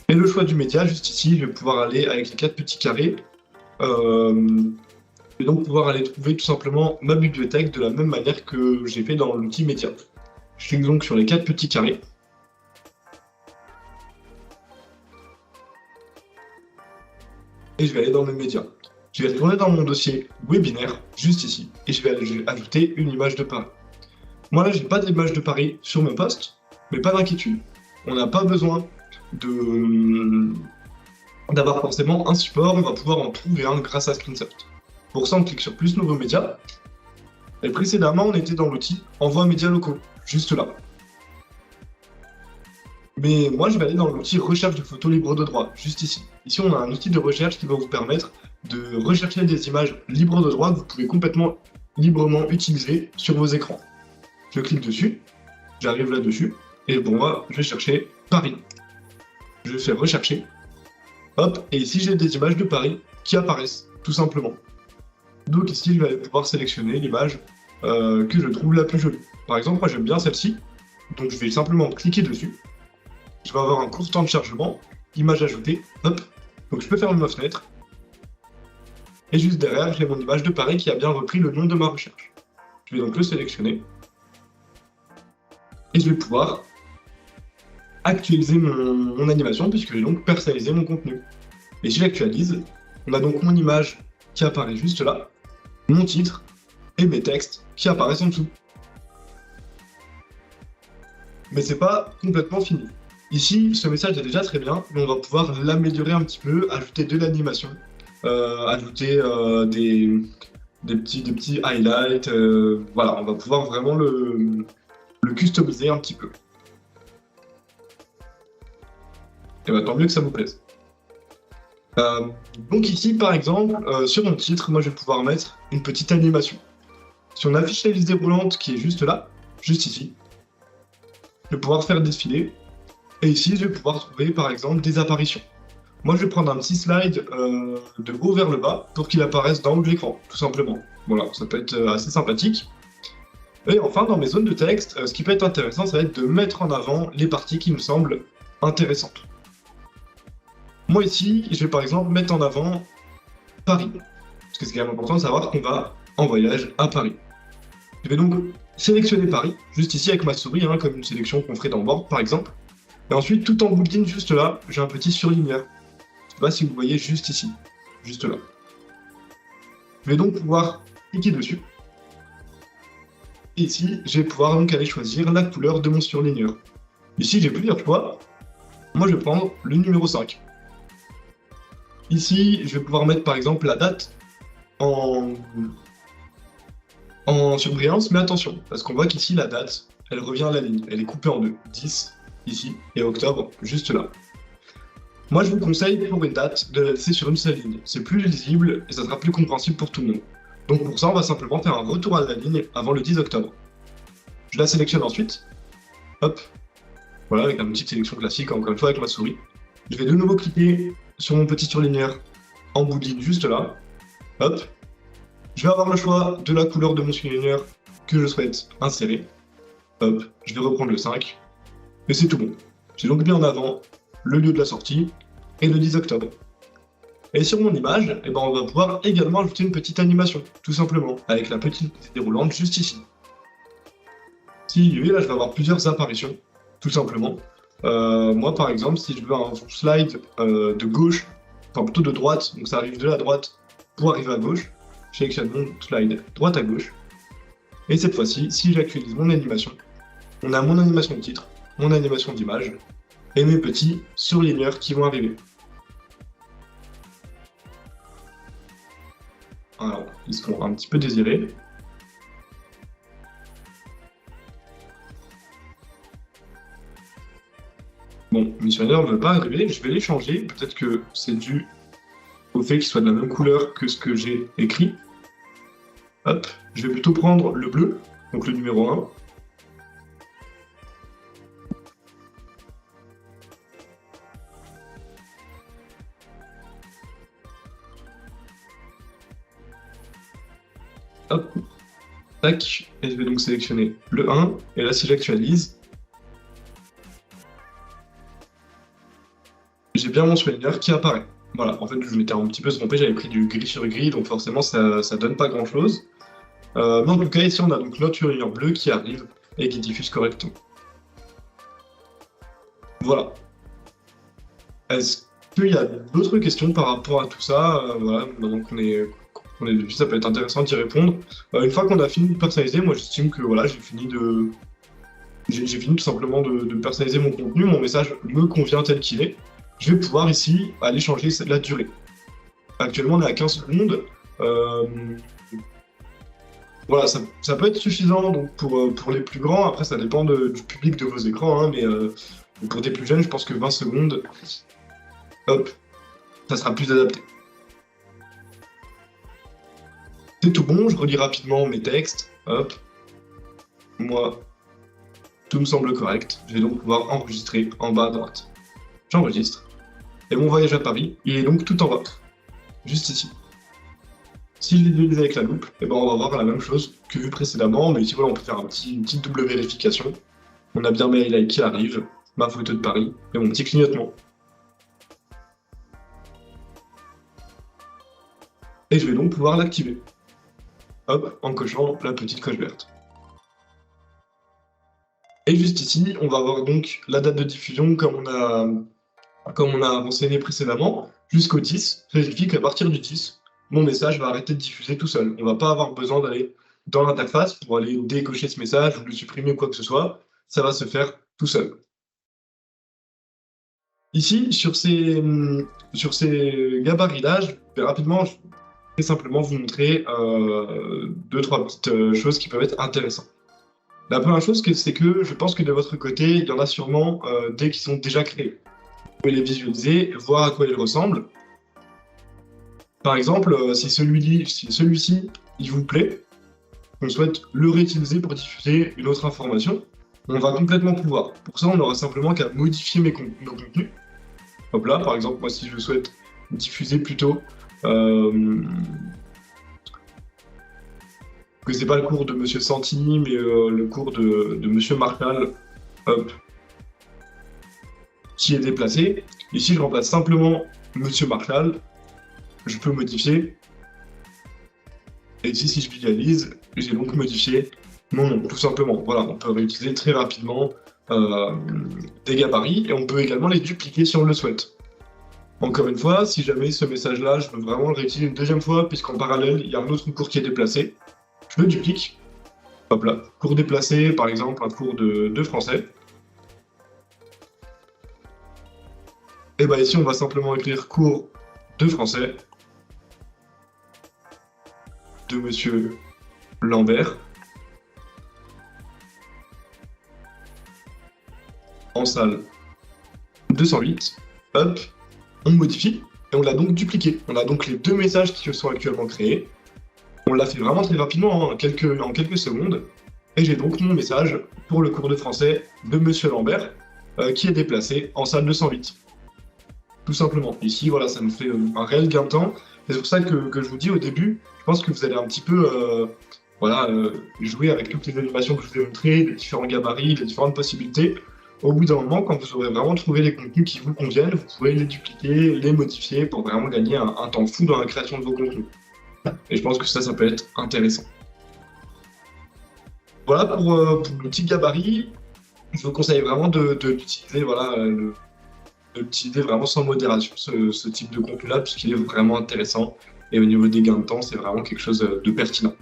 Et le choix du média, juste ici, je vais pouvoir aller avec les 4 petits carrés. Et donc pouvoir aller trouver tout simplement ma bibliothèque de la même manière que j'ai fait dans l'outil média. Je clique donc sur les 4 petits carrés. Et je vais aller dans mes médias. Je vais retourner dans mon dossier webinaire, juste ici, et je vais ajouter une image de Paris. Moi là, j'ai pas d'image de Paris sur mon poste, mais pas d'inquiétude. On n'a pas besoin d'avoir forcément un support, on va pouvoir en trouver un grâce à Screensoft. Pour ça, on clique sur plus nouveaux médias. Et précédemment, on était dans l'outil envoi médias locaux, juste là. Mais moi, je vais aller dans l'outil recherche de photos libres de droit, juste ici. Ici, on a un outil de recherche qui va vous permettre de rechercher des images libres de droit que vous pouvez complètement librement utiliser sur vos écrans. Je clique dessus, j'arrive là-dessus, et pour moi, je vais chercher Paris. Je fais rechercher. Hop, et ici, j'ai des images de Paris qui apparaissent, tout simplement. Donc ici, je vais pouvoir sélectionner l'image que je trouve la plus jolie. Par exemple, moi j'aime bien celle-ci, donc je vais simplement cliquer dessus. Je vais avoir un court temps de chargement, image ajoutée, hop. Donc je peux fermer ma fenêtre. Et juste derrière, j'ai mon image de Paris qui a bien repris le nom de ma recherche. Je vais donc le sélectionner. Et je vais pouvoir actualiser mon animation puisque j'ai donc personnalisé mon contenu. Et si j'actualise, on a donc mon image qui apparaît juste là, mon titre et mes textes qui apparaissent en dessous. Mais c'est pas complètement fini. Ici, ce message est déjà très bien, mais on va pouvoir l'améliorer un petit peu, ajouter de l'animation, ajouter des petits highlights. Voilà, on va pouvoir vraiment le customiser un petit peu. Et bah tant mieux que ça vous plaise. Donc ici, par exemple, sur mon titre, moi je vais pouvoir mettre une petite animation. Si on affiche la liste déroulante qui est juste là, juste ici, je vais pouvoir faire défiler. Et ici, je vais pouvoir trouver, par exemple, des apparitions. Moi, je vais prendre un petit slide de haut vers le bas pour qu'il apparaisse dans l'écran, tout simplement. Voilà, ça peut être assez sympathique. Et enfin, dans mes zones de texte, ce qui peut être intéressant, ça va être de mettre en avant les parties qui me semblent intéressantes. Moi ici, je vais par exemple mettre en avant Paris, parce que c'est quand même important de savoir qu'on va en voyage à Paris. Je vais donc sélectionner Paris, juste ici avec ma souris, hein, comme une sélection qu'on ferait dans Word par exemple. Et ensuite, tout en bouline juste là, j'ai un petit surligneur. Je sais pas si vous voyez juste ici, juste là. Je vais donc pouvoir cliquer dessus. Et ici, je vais pouvoir donc aller choisir la couleur de mon surligneur. Ici, j'ai plusieurs choix. Moi, je vais prendre le numéro 5. Ici, je vais pouvoir mettre par exemple la date en surbrillance, mais attention, parce qu'on voit qu'ici, la date, elle revient à la ligne. Elle est coupée en deux. 10, ici, et octobre, juste là. Moi, je vous conseille pour une date de la laisser sur une seule ligne. C'est plus lisible et ça sera plus compréhensible pour tout le monde. Donc pour ça, on va simplement faire un retour à la ligne avant le 10 octobre. Je la sélectionne ensuite. Hop. Voilà, avec une petite sélection classique, encore une fois, avec ma souris. Je vais de nouveau cliquer sur mon petit surligneur en bout de ligne juste là. Hop. Je vais avoir le choix de la couleur de mon surligneur que je souhaite insérer. Hop. Je vais reprendre le 5. Et c'est tout bon. J'ai donc mis en avant le lieu de la sortie et le 10 octobre. Et sur mon image, eh ben, on va pouvoir également ajouter une petite animation, tout simplement, avec la petite déroulante juste ici. Si là, je vais avoir plusieurs apparitions, tout simplement. Moi, par exemple, si je veux un slide de gauche, enfin plutôt de droite, donc ça arrive de la droite pour arriver à gauche, je sélectionne mon slide droite à gauche. Et cette fois-ci, si j'actualise mon animation, on a mon animation de titre, mon animation d'image, et mes petits surligneurs qui vont arriver. Alors, ils seront un petit peu désirés. Bon, mes surligneurs ne veulent pas arriver, je vais les changer. Peut-être que c'est dû au fait qu'ils soient de la même couleur que ce que j'ai écrit. Hop, je vais plutôt prendre le bleu, donc le numéro 1. Hop, tac, et je vais donc sélectionner le 1, et là si j'actualise, j'ai bien mon surligneur qui apparaît. Voilà, en fait je m'étais un petit peu trompé, j'avais pris du gris sur gris, donc forcément ça donne pas grand chose. Mais en tout cas ici on a donc notre surligneur bleu qui arrive et qui diffuse correctement. Voilà. Est-ce qu'il y a d'autres questions par rapport à tout ça? Voilà, maintenant qu'on est dessus, ça peut être intéressant d'y répondre. Une fois qu'on a fini de personnaliser, moi j'estime que voilà, j'ai fini tout simplement de personnaliser mon contenu, mon message me convient tel qu'il est. Je vais pouvoir ici aller changer la durée. Actuellement on est à 15 secondes. Voilà, ça peut être suffisant donc, pour les plus grands. Après ça dépend du public de vos écrans, hein, mais pour des plus jeunes, je pense que 20 secondes, hop, ça sera plus adapté. C'est tout bon, je relis rapidement mes textes, hop. Moi, tout me semble correct. Je vais donc pouvoir enregistrer en bas à droite. J'enregistre. Et mon voyage à Paris, il est donc tout en bas, juste ici. Si je l'utilise avec la loupe, eh ben on va voir la même chose que vu précédemment, mais ici voilà, on peut faire une petite double vérification. On a bien mes highlights qui arrivent, ma photo de Paris et mon petit clignotement. Et je vais donc pouvoir l'activer. Hop, en cochant la petite coche verte. Et juste ici, on va avoir donc la date de diffusion comme on a renseigné précédemment, jusqu'au 10. Ça signifie qu'à partir du 10, mon message va arrêter de diffuser tout seul. On ne va pas avoir besoin d'aller dans l'interface pour aller décocher ce message ou le supprimer ou quoi que ce soit. Ça va se faire tout seul. Ici, sur ces gabaridages, je vais rapidement, très simplement vous montrer 2-3 petites choses qui peuvent être intéressantes. La première chose, c'est que je pense que de votre côté, il y en a sûrement des qui sont déjà créés. pouvez les visualiser, voir à quoi ils ressemblent. Par exemple, si celui-ci, il vous plaît, on souhaite le réutiliser pour diffuser une autre information, on va complètement pouvoir. Pour ça, on aura simplement qu'à modifier nos contenus. Hop là, par exemple, moi, si je souhaite diffuser plutôt que c'est pas le cours de Monsieur Santini, mais le cours de Monsieur Marshall, hop, qui est déplacé. Ici, je remplace simplement Monsieur Marshall. Je peux modifier. Et ici, si je visualise, j'ai donc modifié mon nom, tout simplement. Voilà, on peut réutiliser très rapidement des gabarits et on peut également les dupliquer si on le souhaite. Encore une fois, si jamais ce message-là, je veux vraiment le réutiliser une deuxième fois, puisqu'en parallèle, il y a un autre cours qui est déplacé, je le duplique. Hop là, cours déplacé, par exemple, un cours de français. Et bien ici, on va simplement écrire cours de français de Monsieur Lambert en salle 208. Hop, on modifie et on l'a donc dupliqué. On a donc les deux messages qui se sont actuellement créés. On l'a fait vraiment très rapidement, hein, en quelques secondes. Et j'ai donc mon message pour le cours de français de Monsieur Lambert qui est déplacé en salle 208. Tout simplement. Ici, voilà, ça nous fait un réel gain de temps. C'est pour ça que je vous dis au début, je pense que vous allez un petit peu jouer avec toutes les animations que je vous ai montrées, les différents gabarits, les différentes possibilités. Au bout d'un moment, quand vous aurez vraiment trouvé les contenus qui vous conviennent, vous pouvez les dupliquer, les modifier pour vraiment gagner un temps fou dans la création de vos contenus. Et je pense que ça peut être intéressant. Voilà pour le petit gabarit. Je vous conseille vraiment d'utiliser vraiment sans modération ce type de contenu-là, puisqu'il est vraiment intéressant. Et au niveau des gains de temps, c'est vraiment quelque chose de pertinent.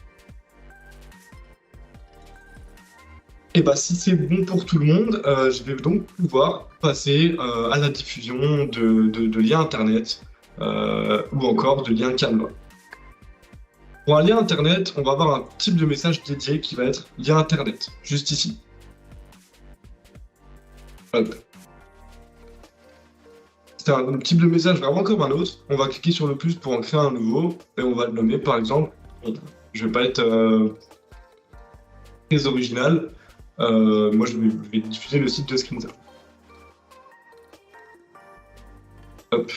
Et bah, si c'est bon pour tout le monde, je vais donc pouvoir passer à la diffusion de liens Internet ou encore de liens Canva. Pour un lien Internet, on va avoir un type de message dédié qui va être lien Internet, juste ici. Hop. C'est un type de message vraiment comme un autre. On va cliquer sur le plus pour en créer un nouveau et on va le nommer par exemple. Je vais pas être très original. Moi, je vais diffuser le site de Screenshot. Hop.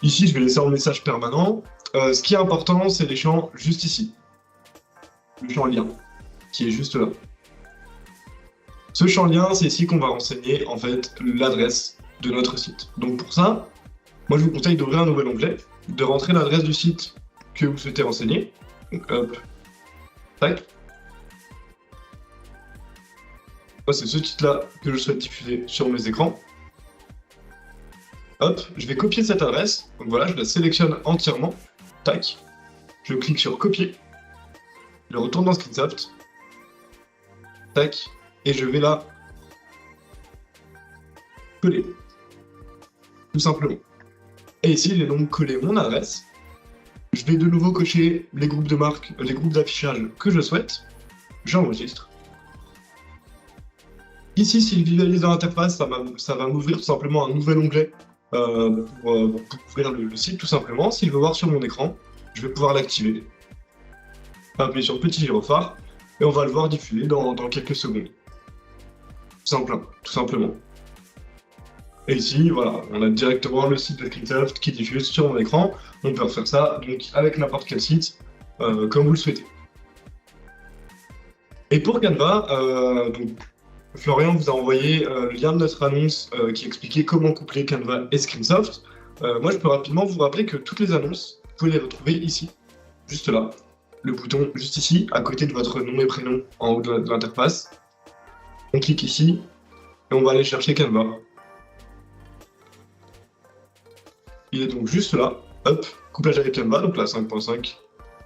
Ici, je vais laisser en message permanent. Ce qui est important, c'est les champs juste ici. Le champ lien, qui est juste là. Ce champ lien, c'est ici qu'on va renseigner en fait l'adresse de notre site. Donc pour ça, moi je vous conseille d'ouvrir un nouvel onglet, de rentrer l'adresse du site que vous souhaitez renseigner. Donc hop, tac. Moi c'est ce site-là que je souhaite diffuser sur mes écrans. Hop, je vais copier cette adresse. Donc voilà, je la sélectionne entièrement. Tac. Je clique sur copier. Je retourne dans Screensoft. Tac. Et je vais la coller. Tout simplement. Et ici, j'ai donc collé mon adresse. Je vais de nouveau cocher les groupes de marque, les groupes d'affichage que je souhaite. J'enregistre. Ici, si je visualise dans l'interface, ça va m'ouvrir tout simplement un nouvel onglet pour ouvrir le site, tout simplement. Si je veux voir sur mon écran, je vais pouvoir l'activer. Appuyer sur le petit gyrophare et on va le voir diffuser dans quelques secondes. Tout simplement. Et ici, voilà, on a directement le site de Screensoft qui diffuse sur mon écran. On peut faire ça donc avec n'importe quel site, comme vous le souhaitez. Et pour Canva, donc, Florian vous a envoyé le lien de notre annonce qui expliquait comment coupler Canva et Screensoft. Moi, je peux rapidement vous rappeler que toutes les annonces, vous pouvez les retrouver ici, juste là. Le bouton juste ici, à côté de votre nom et prénom en haut de l'interface. On clique ici et on va aller chercher Canva. Il est donc juste là, hop, couplage avec Canva, donc la 5.5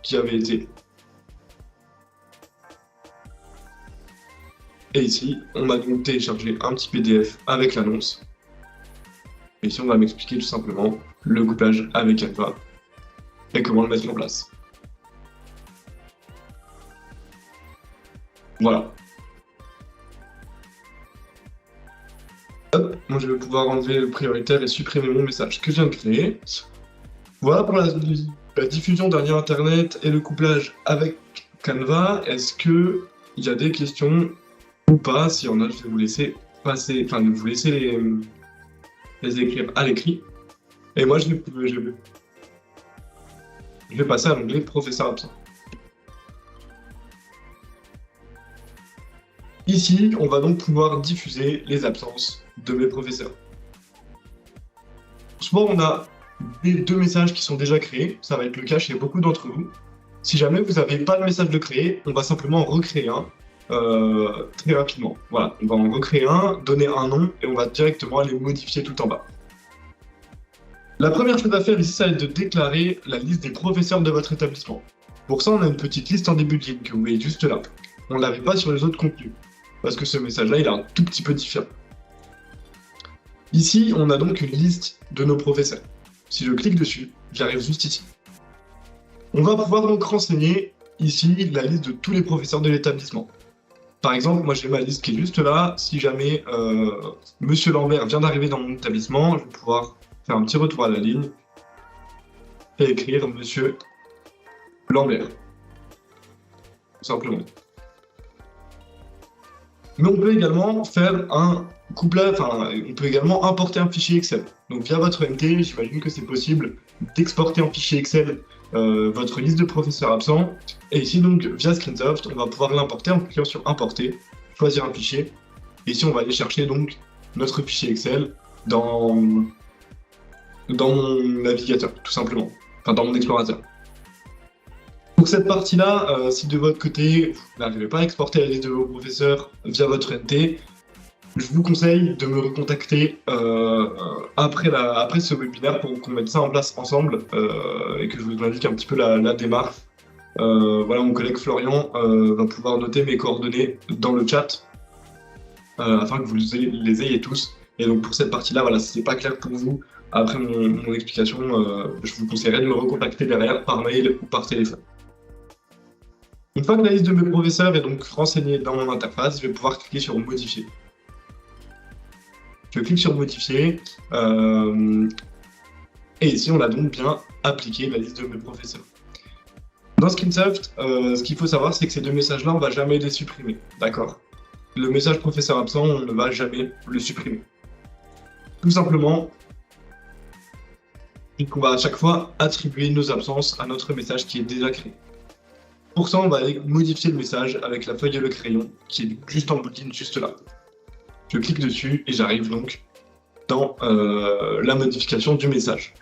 qui avait été. Et ici, on a donc téléchargé un petit PDF avec l'annonce. Et ici, on va m'expliquer tout simplement le couplage avec Canva et comment le mettre en place. Voilà. Hop, moi je vais pouvoir enlever le prioritaire et supprimer mon message que je viens de créer. Voilà pour la diffusion d'un lien internet et le couplage avec Canva. Est-ce que il y a des questions ou pas? Si on a, je vais vous laisser passer, enfin, vous laisser les écrire à l'écrit. Et moi, je vais passer à l'onglet professeur absent. Ici, on va donc pouvoir diffuser les absences de mes professeurs. Souvent, on a deux messages qui sont déjà créés. Ça va être le cas chez beaucoup d'entre vous. Si jamais vous n'avez pas de message de créer, on va simplement en recréer un très rapidement. Voilà, on va en recréer un, donner un nom et on va directement aller modifier tout en bas. La première chose à faire ici, ça va être de déclarer la liste des professeurs de votre établissement. Pour ça, on a une petite liste en début de ligne que vous voyez juste là. On ne l'avait pas sur les autres contenus, parce que ce message-là, il est un tout petit peu différent. Ici, on a donc une liste de nos professeurs. Si je clique dessus, j'arrive juste ici. On va pouvoir donc renseigner ici la liste de tous les professeurs de l'établissement. Par exemple, moi j'ai ma liste qui est juste là. Si jamais Monsieur Lambert vient d'arriver dans mon établissement, je vais pouvoir faire un petit retour à la ligne et écrire Monsieur Lambert. Tout simplement. Mais on peut également faire un couplage, enfin, on peut également importer un fichier Excel. Donc via votre MT, j'imagine que c'est possible d'exporter en fichier Excel votre liste de professeurs absents. Et ici, donc, via Screensoft, on va pouvoir l'importer en cliquant sur Importer, choisir un fichier. Et ici, on va aller chercher donc notre fichier Excel dans mon navigateur, tout simplement. Enfin, dans mon explorateur. Pour cette partie-là, si de votre côté, vous n'arrivez pas à exporter la liste de vos professeurs via votre NT, je vous conseille de me recontacter après ce webinaire pour qu'on mette ça en place ensemble et que je vous indique un petit peu la démarche. Voilà, mon collègue Florian va pouvoir noter mes coordonnées dans le chat afin que vous les ayez tous. Et donc pour cette partie-là, voilà, si c'est pas clair pour vous, après mon explication, je vous conseillerais de me recontacter derrière par mail ou par téléphone. Une fois que la liste de mes professeurs est donc renseignée dans mon interface, je vais pouvoir cliquer sur Modifier. Je clique sur Modifier, et ici on a donc bien appliqué la liste de mes professeurs. Dans Screensoft, ce qu'il faut savoir, c'est que ces deux messages-là, on ne va jamais les supprimer, d'accord? Le message professeur absent, on ne va jamais le supprimer. Tout simplement, on va à chaque fois attribuer nos absences à notre message qui est déjà créé. Pour ça, on va aller modifier le message avec la feuille et le crayon qui est juste en bout de ligne, juste là. Je clique dessus et j'arrive donc dans la modification du message.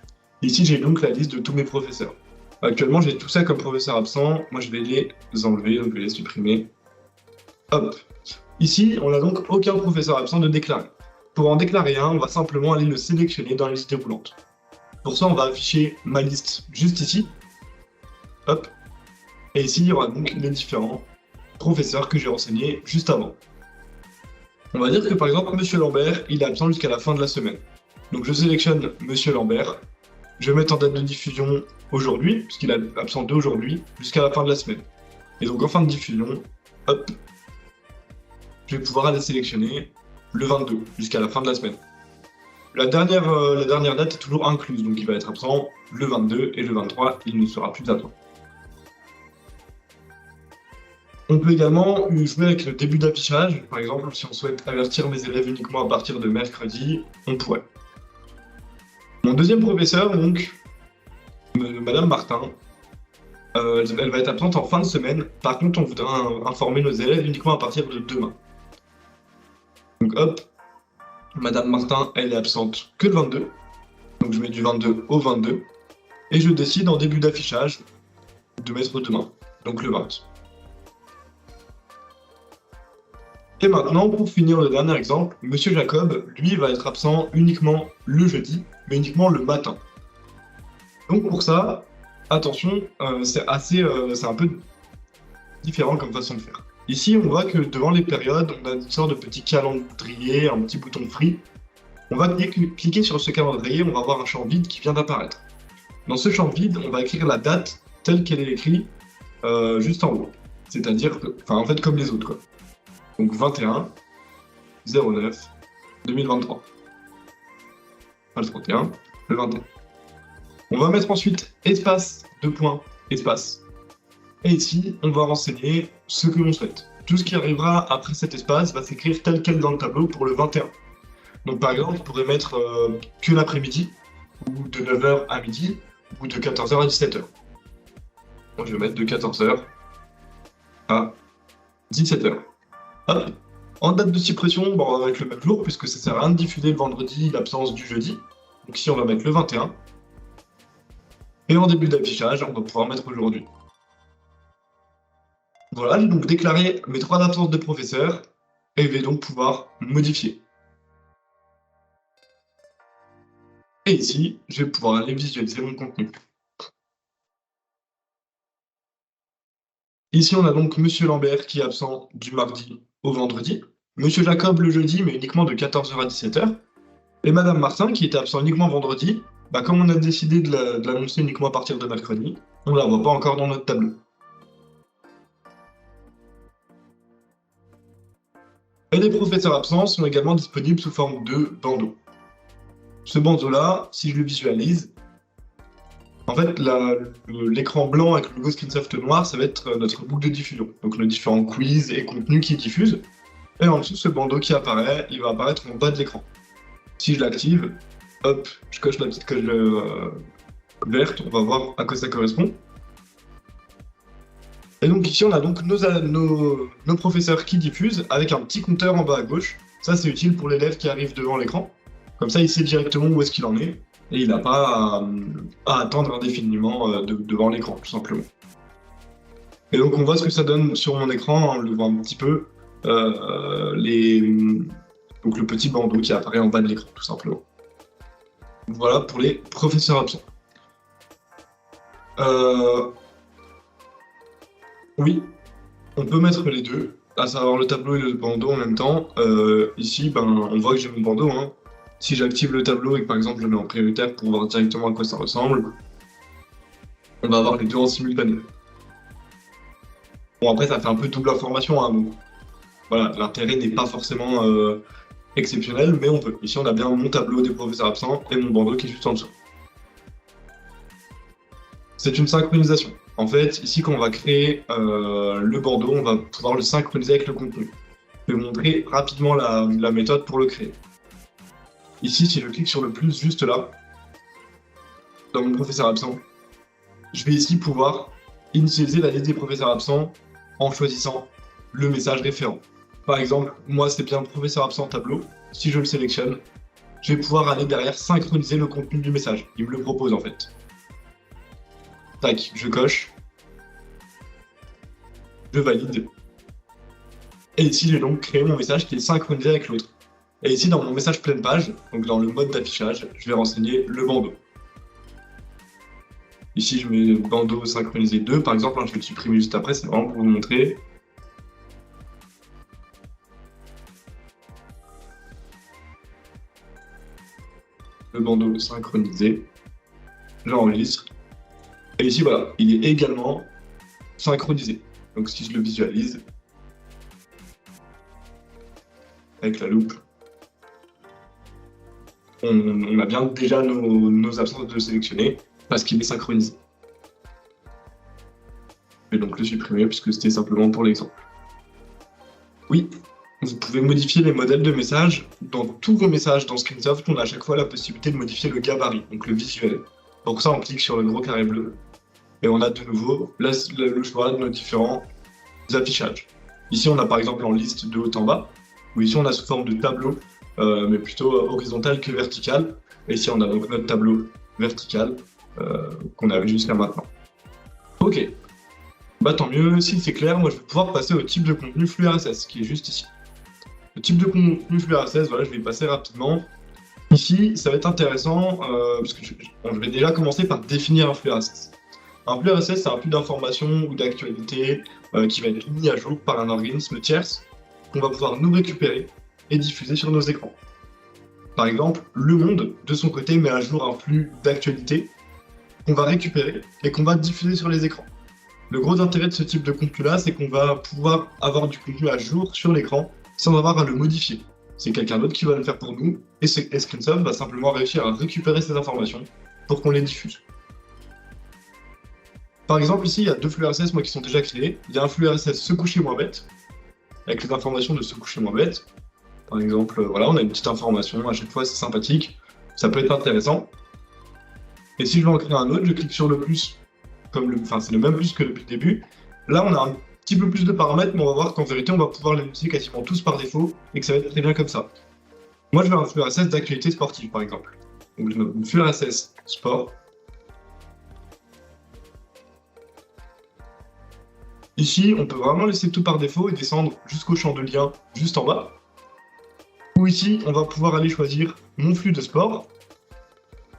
Ici, j'ai donc la liste de tous mes professeurs. Actuellement, j'ai tout ça comme professeur absent. Moi, je vais les enlever, donc je vais les supprimer. Hop. Ici, on n'a donc aucun professeur absent de déclarer. Pour en déclarer un, on va simplement aller le sélectionner dans la liste déroulante. Pour ça, on va afficher ma liste juste ici. Hop. Et ici, il y aura donc les différents professeurs que j'ai renseignés juste avant. On va dire que par exemple, Monsieur Lambert, il est absent jusqu'à la fin de la semaine. Donc je sélectionne Monsieur Lambert, je vais mettre en date de diffusion aujourd'hui, puisqu'il est absent d'aujourd'hui, jusqu'à la fin de la semaine. Et donc en fin de diffusion, hop, je vais pouvoir aller sélectionner le 22, jusqu'à la fin de la semaine. La dernière date est toujours incluse, donc il va être absent le 22 et le 23, il ne sera plus absent. On peut également jouer avec le début d'affichage. Par exemple, si on souhaite avertir mes élèves uniquement à partir de mercredi, on pourrait. Mon deuxième professeur, donc, Madame Martin, elle va être absente en fin de semaine. Par contre, on voudra informer nos élèves uniquement à partir de demain. Donc hop, Madame Martin, elle est absente que le 22. Donc je mets du 22 au 22. Et je décide en début d'affichage de mettre demain, donc le 20. Et maintenant, pour finir le dernier exemple, Monsieur Jacob, lui, va être absent uniquement le jeudi, mais uniquement le matin. Donc pour ça, attention, c'est un peu différent comme façon de faire. Ici, on voit que devant les périodes, on a une sorte de petit calendrier, un petit bouton free. On va cliquer sur ce calendrier, on va voir un champ vide qui vient d'apparaître. Dans ce champ vide, on va écrire la date telle qu'elle est écrite juste en haut. C'est-à-dire, en fait, comme les autres, quoi. Donc 21, 09, 2023. Pas le 31, le 21. On va mettre ensuite espace, deux points, espace. Et ici, on va renseigner ce que l'on souhaite. Tout ce qui arrivera après cet espace va s'écrire tel quel dans le tableau pour le 21. Donc par exemple, je pourrais mettre que l'après-midi, ou de 9h à midi, ou de 14h à 17h. Donc je vais mettre de 14h à 17h. Hop. En date de suppression, bon, on va mettre le même jour, puisque ça sert à rien de diffuser le vendredi l'absence du jeudi. Donc ici, on va mettre le 21. Et en début d'affichage, on va pouvoir mettre aujourd'hui. Voilà, j'ai donc déclaré mes 3 absences de professeurs, et je vais donc pouvoir modifier. Et ici, je vais pouvoir aller visualiser mon contenu. Ici, on a donc Monsieur Lambert qui est absent du mardi au vendredi, Monsieur Jacob le jeudi, mais uniquement de 14h à 17h, et Madame Martin qui était absent uniquement vendredi. Comme on a décidé de l'annoncer uniquement à partir de mercredi, on ne la voit pas encore dans notre tableau. Et les professeurs absents sont également disponibles sous forme de bandeau. Ce bandeau-là, si je le visualise, en fait, l'écran blanc avec le logo Screensoft noir, ça va être notre boucle de diffusion. Donc nos différents quiz et contenus qui diffusent. Et en dessous, ce bandeau qui apparaît, il va apparaître en bas de l'écran. Si je l'active, hop, je coche la petite coche verte, on va voir à quoi ça correspond. Et donc ici, on a donc nos professeurs qui diffusent avec un petit compteur en bas à gauche. Ça, c'est utile pour l'élève qui arrive devant l'écran. Comme ça, il sait directement où est-ce qu'il en est. Et il n'a pas à attendre indéfiniment devant l'écran, tout simplement. Et donc, on voit ce que ça donne sur mon écran. On le voit un petit peu. Donc, le petit bandeau qui apparaît en bas de l'écran, tout simplement. Voilà pour les professeurs absents. Oui, on peut mettre les deux, à savoir le tableau et le bandeau en même temps. Ici, on voit que j'ai mon bandeau. Hein. Si j'active le tableau et que par exemple je le mets en prioritaire pour voir directement à quoi ça ressemble, on va avoir les deux en simultané. Bon, après, ça fait un peu double information. Hein, donc, voilà, l'intérêt n'est pas forcément exceptionnel, mais on peut. Ici, on a bien mon tableau des professeurs absents et mon bandeau qui est juste en dessous. C'est une synchronisation. En fait, ici, quand on va créer le bandeau, on va pouvoir le synchroniser avec le contenu. Je vais montrer rapidement la méthode pour le créer. Ici, si je clique sur le plus juste là, dans mon professeur absent, je vais ici pouvoir initialiser la liste des professeurs absents en choisissant le message référent. Par exemple, moi, c'est bien professeur absent tableau. Si je le sélectionne, je vais pouvoir aller derrière synchroniser le contenu du message. Il me le propose en fait. Tac, je coche. Je valide. Et ici, j'ai donc créé mon message qui est synchronisé avec l'autre. Et ici, dans mon message pleine page, donc dans le mode d'affichage, je vais renseigner le bandeau. Ici, je mets bandeau synchronisé 2, par exemple, je vais le supprimer juste après, c'est vraiment pour vous montrer. Le bandeau synchronisé, j'enregistre. Et ici, voilà, il est également synchronisé. Donc si je le visualise, avec la loupe, on a bien déjà nos absences de sélectionner parce qu'il est synchronisé. Je vais donc le supprimer puisque c'était simplement pour l'exemple. Oui, vous pouvez modifier les modèles de messages. Dans tous vos messages dans Screensoft, on a à chaque fois la possibilité de modifier le gabarit, donc le visuel. Pour ça, on clique sur le gros carré bleu et on a de nouveau le choix de nos différents affichages. Ici, on a par exemple en liste de haut en bas, ou ici on a sous forme de tableau, mais plutôt horizontal que vertical. Et ici, on a donc notre tableau vertical qu'on avait jusqu'à maintenant. Ok, tant mieux, si c'est clair, moi je vais pouvoir passer au type de contenu flux RSS, qui est juste ici. Le type de contenu flux RSS, voilà, je vais y passer rapidement. Ici, ça va être intéressant, parce que je vais déjà commencer par définir un flux RSS. Un flux RSS, c'est un flux d'informations ou d'actualités qui va être mis à jour par un organisme tierce qu'on va pouvoir nous récupérer et diffuser sur nos écrans. Par exemple, Le Monde, de son côté, met à jour un flux d'actualités qu'on va récupérer et qu'on va diffuser sur les écrans. Le gros intérêt de ce type de contenu-là, c'est qu'on va pouvoir avoir du contenu à jour sur l'écran sans avoir à le modifier. c'est quelqu'un d'autre qui va le faire pour nous, et Screensoft va simplement réussir à récupérer ces informations pour qu'on les diffuse. Par exemple, ici, il y a 2 flux RSS moi, qui sont déjà créés. Il y a un flux RSS se coucher moins bête, avec les informations de se coucher moins bête. Par exemple, voilà, on a une petite information, à chaque fois c'est sympathique, ça peut être intéressant. Et si je veux en créer un autre, je clique sur le plus, c'est le même plus que depuis le début. Là, on a un petit peu plus de paramètres, mais on va voir qu'en vérité, on va pouvoir les utiliser quasiment tous par défaut, et que ça va être très bien comme ça. Moi, je veux un flux RSS d'actualité sportive, par exemple. Donc, je mets un flux RSS sport. Ici, on peut vraiment laisser tout par défaut et descendre jusqu'au champ de lien juste en bas. Ou ici, on va pouvoir aller choisir mon flux de sport.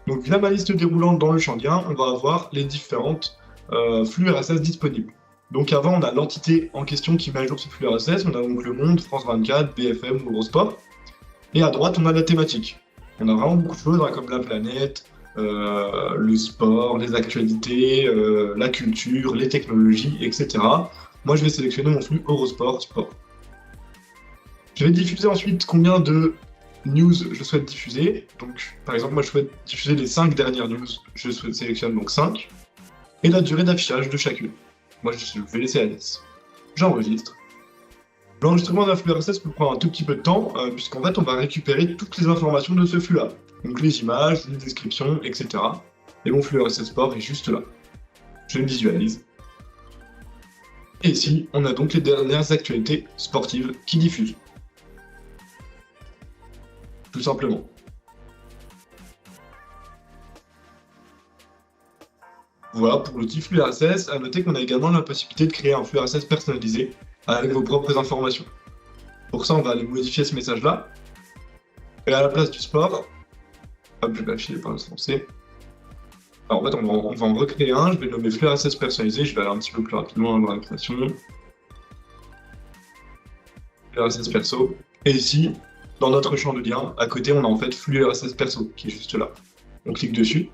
Donc via ma liste déroulante dans le champ de lien, on va avoir les différentes flux RSS disponibles. Donc avant, on a l'entité en question qui met à jour ce flux RSS. On a donc Le Monde, France 24, BFM, Eurosport. Et à droite, on a la thématique. On a vraiment beaucoup de choses, comme la planète, le sport, les actualités, la culture, les technologies, etc. Moi, je vais sélectionner mon flux Eurosport Sport. Je vais diffuser ensuite combien de news je souhaite diffuser. Donc, par exemple, moi, je souhaite diffuser les 5 dernières news. Je sélectionne donc 5. Et la durée d'affichage de chacune. Moi, je vais laisser à 10. J'enregistre. L'enregistrement d'un flux RSS peut prendre un tout petit peu de temps, puisqu'en fait, on va récupérer toutes les informations de ce flux-là. Donc les images, les descriptions, etc. Et mon flux RSS Sport est juste là. Je le visualise. Et ici, on a donc les dernières actualités sportives qui diffusent. Tout simplement. Voilà pour l'outil flux RSS. À noter qu'on a également la possibilité de créer un flux RSS personnalisé avec vos propres informations. Pour ça, on va aller modifier ce message-là. Et à la place du sport, hop, je vais afficher par le français. Alors en fait, on va en recréer un. Je vais le nommer flux RSS personnalisé. Je vais aller un petit peu plus rapidement dans la création. Flux RSS perso. Et ici, dans notre champ de lien, à côté, on a en fait flux RSS perso qui est juste là. On clique dessus.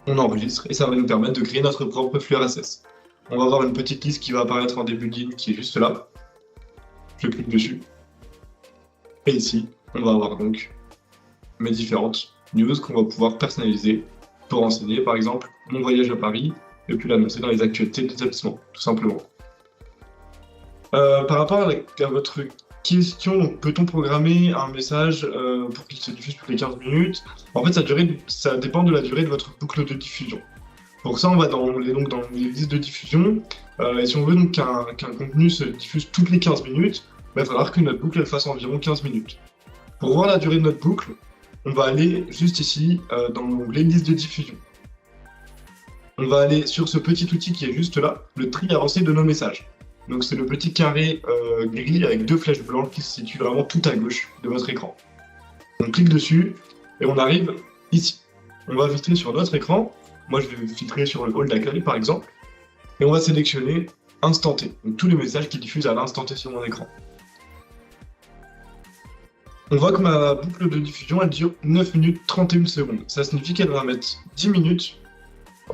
On enregistre et ça va nous permettre de créer notre propre flux RSS. On va avoir une petite liste qui va apparaître en début de ligne qui est juste là. Je clique dessus. Et ici, on va avoir donc mes différentes news qu'on va pouvoir personnaliser pour renseigner, par exemple, mon voyage à Paris et puis l'annoncer dans les actualités de l'établissement, tout simplement. Par rapport à votre question, peut-on programmer un message pour qu'il se diffuse toutes les 15 minutes? En fait, ça dépend de la durée de votre boucle de diffusion. Pour ça, on va dans les listes de diffusion. Et si on veut donc qu'un contenu se diffuse toutes les 15 minutes, il va falloir que notre boucle elle fasse environ 15 minutes. Pour voir la durée de notre boucle, on va aller juste ici dans l'onglet liste de diffusion. On va aller sur ce petit outil qui est juste là, le tri avancé de nos messages. Donc c'est le petit carré gris avec 2 flèches blanches qui se situe vraiment tout à gauche de votre écran. On clique dessus et on arrive ici. On va filtrer sur notre écran. Moi je vais filtrer sur le hall d'accueil par exemple. Et on va sélectionner Instant T. Donc tous les messages qui diffusent à l'instant T sur mon écran. On voit que ma boucle de diffusion elle dure 9 minutes 31 secondes. Ça signifie qu'elle va mettre 10 minutes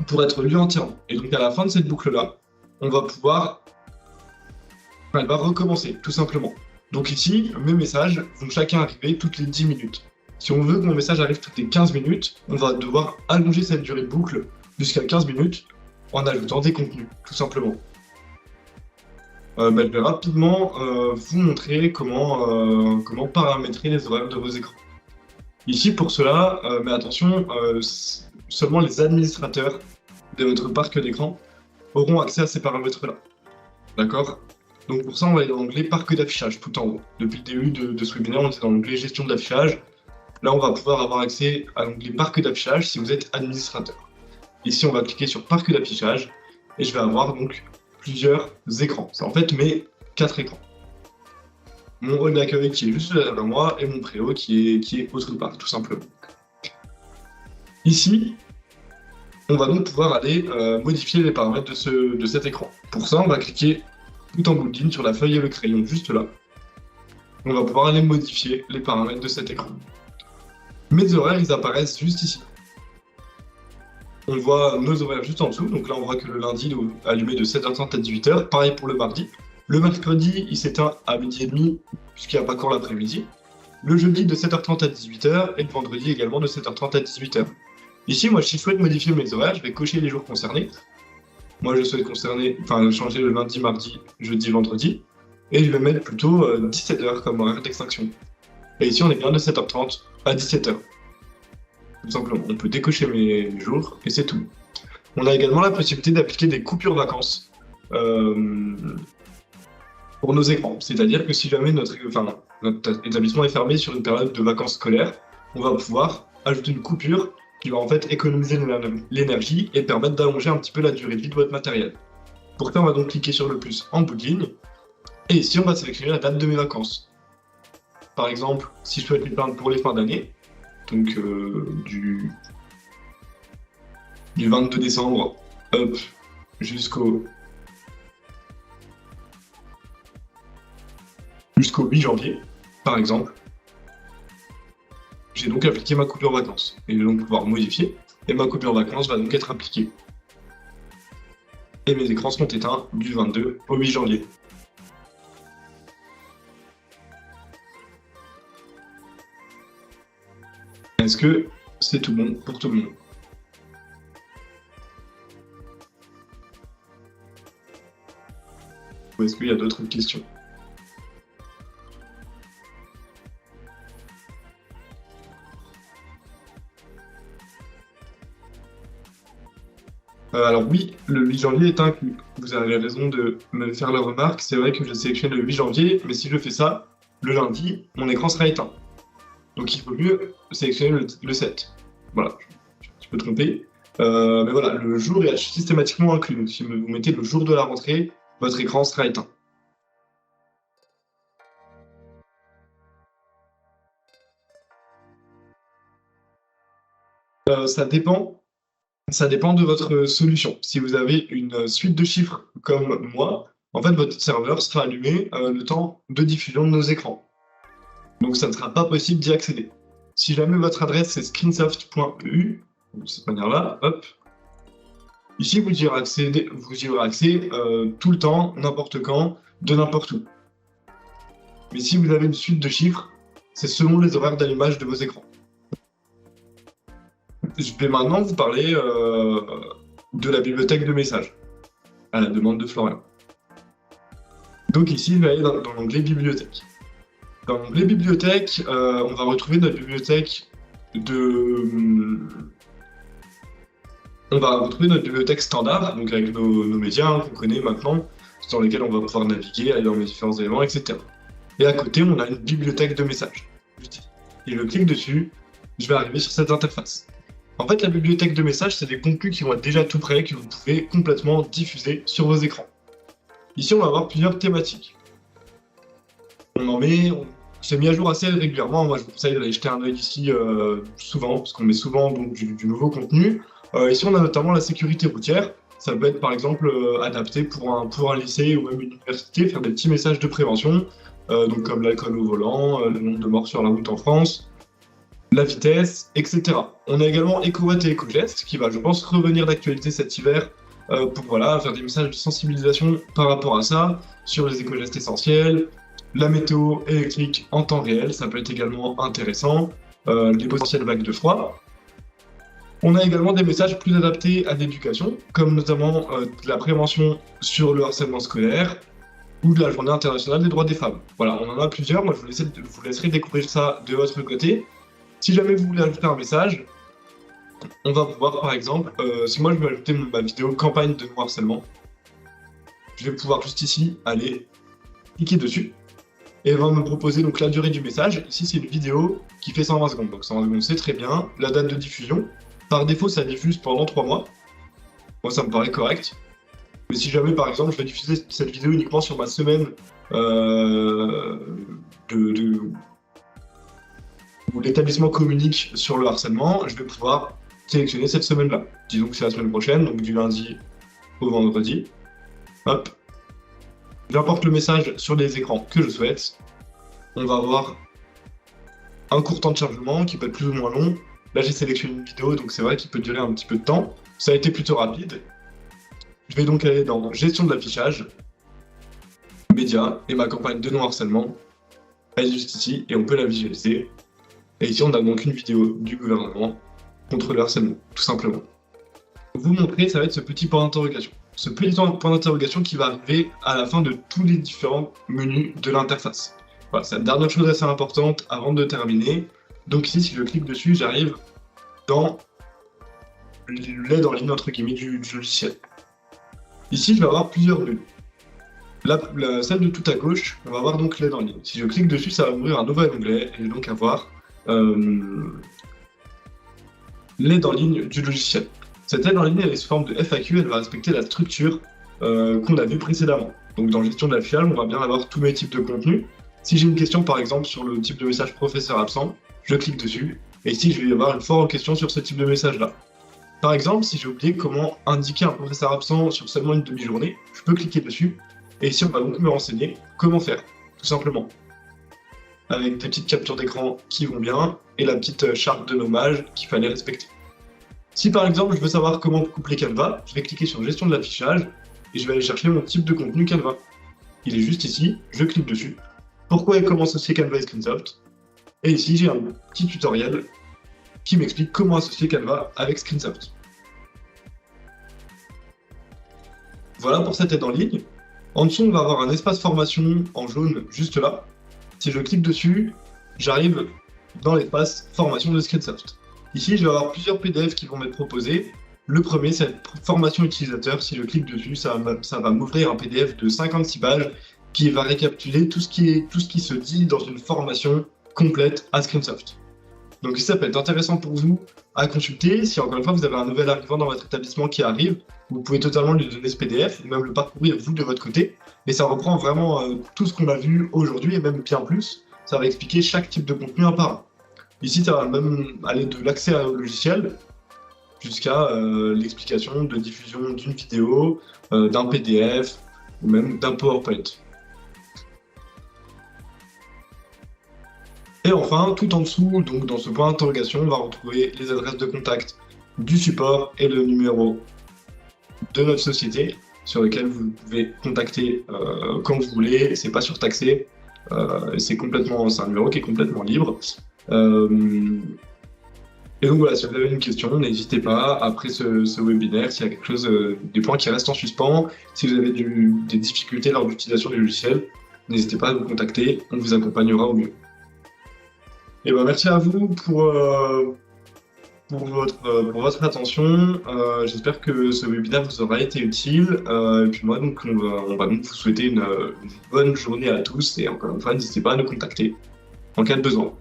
pour être lue entièrement. Et donc à la fin de cette boucle-là, on va pouvoir... elle va recommencer, tout simplement. Donc ici, mes messages vont chacun arriver toutes les 10 minutes. Si on veut que mon message arrive toutes les 15 minutes, on va devoir allonger cette durée de boucle jusqu'à 15 minutes en ajoutant des contenus, tout simplement. Je vais rapidement vous montrer comment paramétrer les horaires de vos écrans. Ici, pour cela, mais attention, seulement les administrateurs de votre parc d'écran auront accès à ces paramètres-là. D'accord? Donc pour ça, on va aller dans l'onglet parc d'affichage, tout en haut. Depuis le début de ce webinaire, on était dans l'onglet gestion d'affichage. Là, on va pouvoir avoir accès à l'onglet parc d'affichage si vous êtes administrateur. Ici, on va cliquer sur parc d'affichage et je vais avoir donc plusieurs écrans. C'est en fait mes 4 écrans. Mon hall d'accueil qui est juste derrière moi et mon préau qui est autre part, tout simplement. Ici, on va donc pouvoir aller modifier les paramètres de cet écran. Pour ça, on va cliquer tout en bout de ligne sur la feuille et le crayon juste là. On va pouvoir aller modifier les paramètres de cet écran. Mes horaires, ils apparaissent juste ici. On voit nos horaires juste en dessous. Donc là, on voit que le lundi, il est allumé de 7h30 à 18h. Pareil pour le mardi. Le mercredi, il s'éteint à 12h30 puisqu'il n'y a pas cours l'après-midi. le jeudi de 7h30 à 18h et le vendredi également de 7h30 à 18h. Ici, moi, si je souhaite modifier mes horaires, je vais cocher les jours concernés. Moi, je souhaite changer le lundi, mardi, jeudi, vendredi. Et je vais mettre plutôt 17h comme horaire d'extinction. Et ici, on est bien de 7h30 à 17h. Tout simplement, on peut décocher mes jours et c'est tout. On a également la possibilité d'appliquer des coupures vacances pour nos écrans. C'est-à-dire que si jamais notre établissement est fermé sur une période de vacances scolaires, on va pouvoir ajouter une coupure qui va en fait économiser l'énergie et permettre d'allonger un petit peu la durée de vie de votre matériel. Pour ça, on va donc cliquer sur le plus en bout de ligne. Et ici, on va sélectionner la date de mes vacances. Par exemple, si je souhaite les prendre pour les fins d'année, donc du 22 décembre jusqu'au 8 janvier, par exemple, j'ai donc appliqué ma coupure vacances. Et je vais donc pouvoir modifier, et ma coupure vacances va donc être appliquée. Et mes écrans seront éteints du 22 au 8 janvier. Est-ce que c'est tout bon pour tout le monde? Ou est-ce qu'il y a d'autres questions? Alors oui, le 8 janvier est inclus. Vous avez raison de me faire la remarque. C'est vrai que je sélectionne le 8 janvier, mais si je fais ça, le lundi, mon écran sera éteint. Donc il vaut mieux sélectionner le 7. Voilà, je suis un petit peu trompé. Mais voilà, le jour est systématiquement inclus. Donc si vous mettez le jour de la rentrée, votre écran sera éteint. Ça dépend de votre solution. Si vous avez une suite de chiffres comme moi, en fait, votre serveur sera allumé le temps de diffusion de nos écrans. Donc, ça ne sera pas possible d'y accéder. Si jamais votre adresse est screensoft.eu, de cette manière-là, hop, ici, vous y aurez accès tout le temps, n'importe quand, de n'importe où. Mais si vous avez une suite de chiffres, c'est selon les horaires d'allumage de vos écrans. Je vais maintenant vous parler de la bibliothèque de messages, à la demande de Florian. Donc ici, je vais aller dans l'onglet bibliothèque. Dans l'onglet bibliothèque, on va retrouver notre bibliothèque standard, donc avec nos médias qu'on connaît maintenant, dans lesquels on va pouvoir naviguer, aller dans les différents éléments, etc. Et à côté, on a une bibliothèque de messages. Et je clique dessus, je vais arriver sur cette interface. En fait, la bibliothèque de messages, c'est des contenus qui vont être déjà tout prêts, que vous pouvez complètement diffuser sur vos écrans. Ici, on va avoir plusieurs thématiques. C'est mis à jour assez régulièrement. Moi, je vous conseille d'aller jeter un œil ici souvent, parce qu'on met souvent donc, du nouveau contenu. Ici, on a notamment la sécurité routière. Ça peut être, par exemple, adapté pour un lycée ou même une université, faire des petits messages de prévention, donc comme l'alcool au volant, le nombre de morts sur la route en France, la vitesse, etc. On a également EcoWatt et EcoGest qui va, je pense, revenir d'actualité cet hiver pour faire des messages de sensibilisation par rapport à ça, sur les éco-gestes essentiels, la météo électrique en temps réel, ça peut être également intéressant, les potentielles vagues de froid. On a également des messages plus adaptés à l'éducation, comme notamment de la prévention sur le harcèlement scolaire ou de la Journée internationale des droits des femmes. Voilà, on en a plusieurs, moi je vous laisserai découvrir ça de votre côté. Si jamais vous voulez ajouter un message, on va pouvoir, par exemple, si moi je veux ajouter ma vidéo campagne de non-harcèlement, je vais pouvoir juste ici aller cliquer dessus et elle va me proposer donc la durée du message. Ici, c'est une vidéo qui fait 120 secondes, donc 120 secondes c'est très bien. La date de diffusion, par défaut, ça diffuse pendant 3 mois. Moi, ça me paraît correct. Mais si jamais, par exemple, je vais diffuser cette vidéo uniquement sur ma semaine où l'établissement communique sur le harcèlement, je vais pouvoir sélectionner cette semaine-là. Disons que c'est la semaine prochaine, donc du lundi au vendredi. Hop. J'importe le message sur les écrans que je souhaite. On va avoir un court temps de chargement qui peut être plus ou moins long. Là, j'ai sélectionné une vidéo, donc c'est vrai qu'il peut durer un petit peu de temps. Ça a été plutôt rapide. Je vais donc aller dans gestion de l'affichage, médias et ma campagne de non-harcèlement. Elle est juste ici et on peut la visualiser. Et ici, on a donc une vidéo du gouvernement contre le harcèlement, tout simplement. Vous montrer, ça va être ce petit point d'interrogation. Ce petit point d'interrogation qui va arriver à la fin de tous les différents menus de l'interface. Voilà, c'est la dernière chose assez importante avant de terminer. Donc ici, si je clique dessus, j'arrive dans l'aide en ligne entre guillemets du logiciel. Ici, je vais avoir plusieurs menus. Celle de tout à gauche, on va avoir donc l'aide en ligne. Si je clique dessus, ça va ouvrir un nouvel onglet et je vais donc avoir l'aide en ligne du logiciel. Cette aide en ligne, elle est sous forme de FAQ, elle va respecter la structure qu'on a vue précédemment. Donc dans gestion de l'affichage, on va bien avoir tous mes types de contenus. Si j'ai une question par exemple sur le type de message professeur absent, je clique dessus, et ici je vais avoir une foire aux questions sur ce type de message-là. Par exemple, si j'ai oublié comment indiquer un professeur absent sur seulement une demi-journée, je peux cliquer dessus, et ici on va donc me renseigner comment faire, tout simplement. Avec des petites captures d'écran qui vont bien, et la petite charte de nommage qu'il fallait respecter. Si par exemple je veux savoir comment coupler Canva, je vais cliquer sur gestion de l'affichage, et je vais aller chercher mon type de contenu Canva. Il est juste ici, je clique dessus. Pourquoi et comment associer Canva et Screensoft. Et ici j'ai un petit tutoriel qui m'explique comment associer Canva avec Screensoft. Voilà pour cette aide en ligne. En dessous, on va avoir un espace formation en jaune juste là. Si je clique dessus, j'arrive dans l'espace formation de Screensoft. Ici, je vais avoir plusieurs PDF qui vont m'être proposés. Le premier, c'est formation utilisateur. Si je clique dessus, ça va m'ouvrir un PDF de 56 pages qui va récapituler tout ce qui se dit dans une formation complète à Screensoft. Donc ça peut être intéressant pour vous à consulter. Si encore une fois vous avez un nouvel arrivant dans votre établissement qui arrive, vous pouvez totalement lui donner ce PDF ou même le parcourir vous de votre côté. Et ça reprend vraiment tout ce qu'on a vu aujourd'hui et même bien plus. Ça va expliquer chaque type de contenu un par un. Ici, ça va même aller de l'accès au logiciel jusqu'à l'explication de diffusion d'une vidéo, d'un PDF ou même d'un PowerPoint. Et enfin, tout en dessous, donc dans ce point d'interrogation, on va retrouver les adresses de contact du support et le numéro de notre société sur lequel vous pouvez contacter quand vous voulez. C'est pas surtaxé, c'est un numéro qui est complètement libre. Et donc voilà, si vous avez une question, n'hésitez pas, après ce webinaire, s'il y a quelque chose, des points qui restent en suspens, si vous avez des difficultés lors de l'utilisation du logiciel, n'hésitez pas à nous contacter, on vous accompagnera au mieux. Et ben merci à vous pour votre attention. J'espère que ce webinaire vous aura été utile. Et puis moi, donc, on va donc vous souhaiter une bonne journée à tous. Et encore une fois, n'hésitez pas à nous contacter en cas de besoin.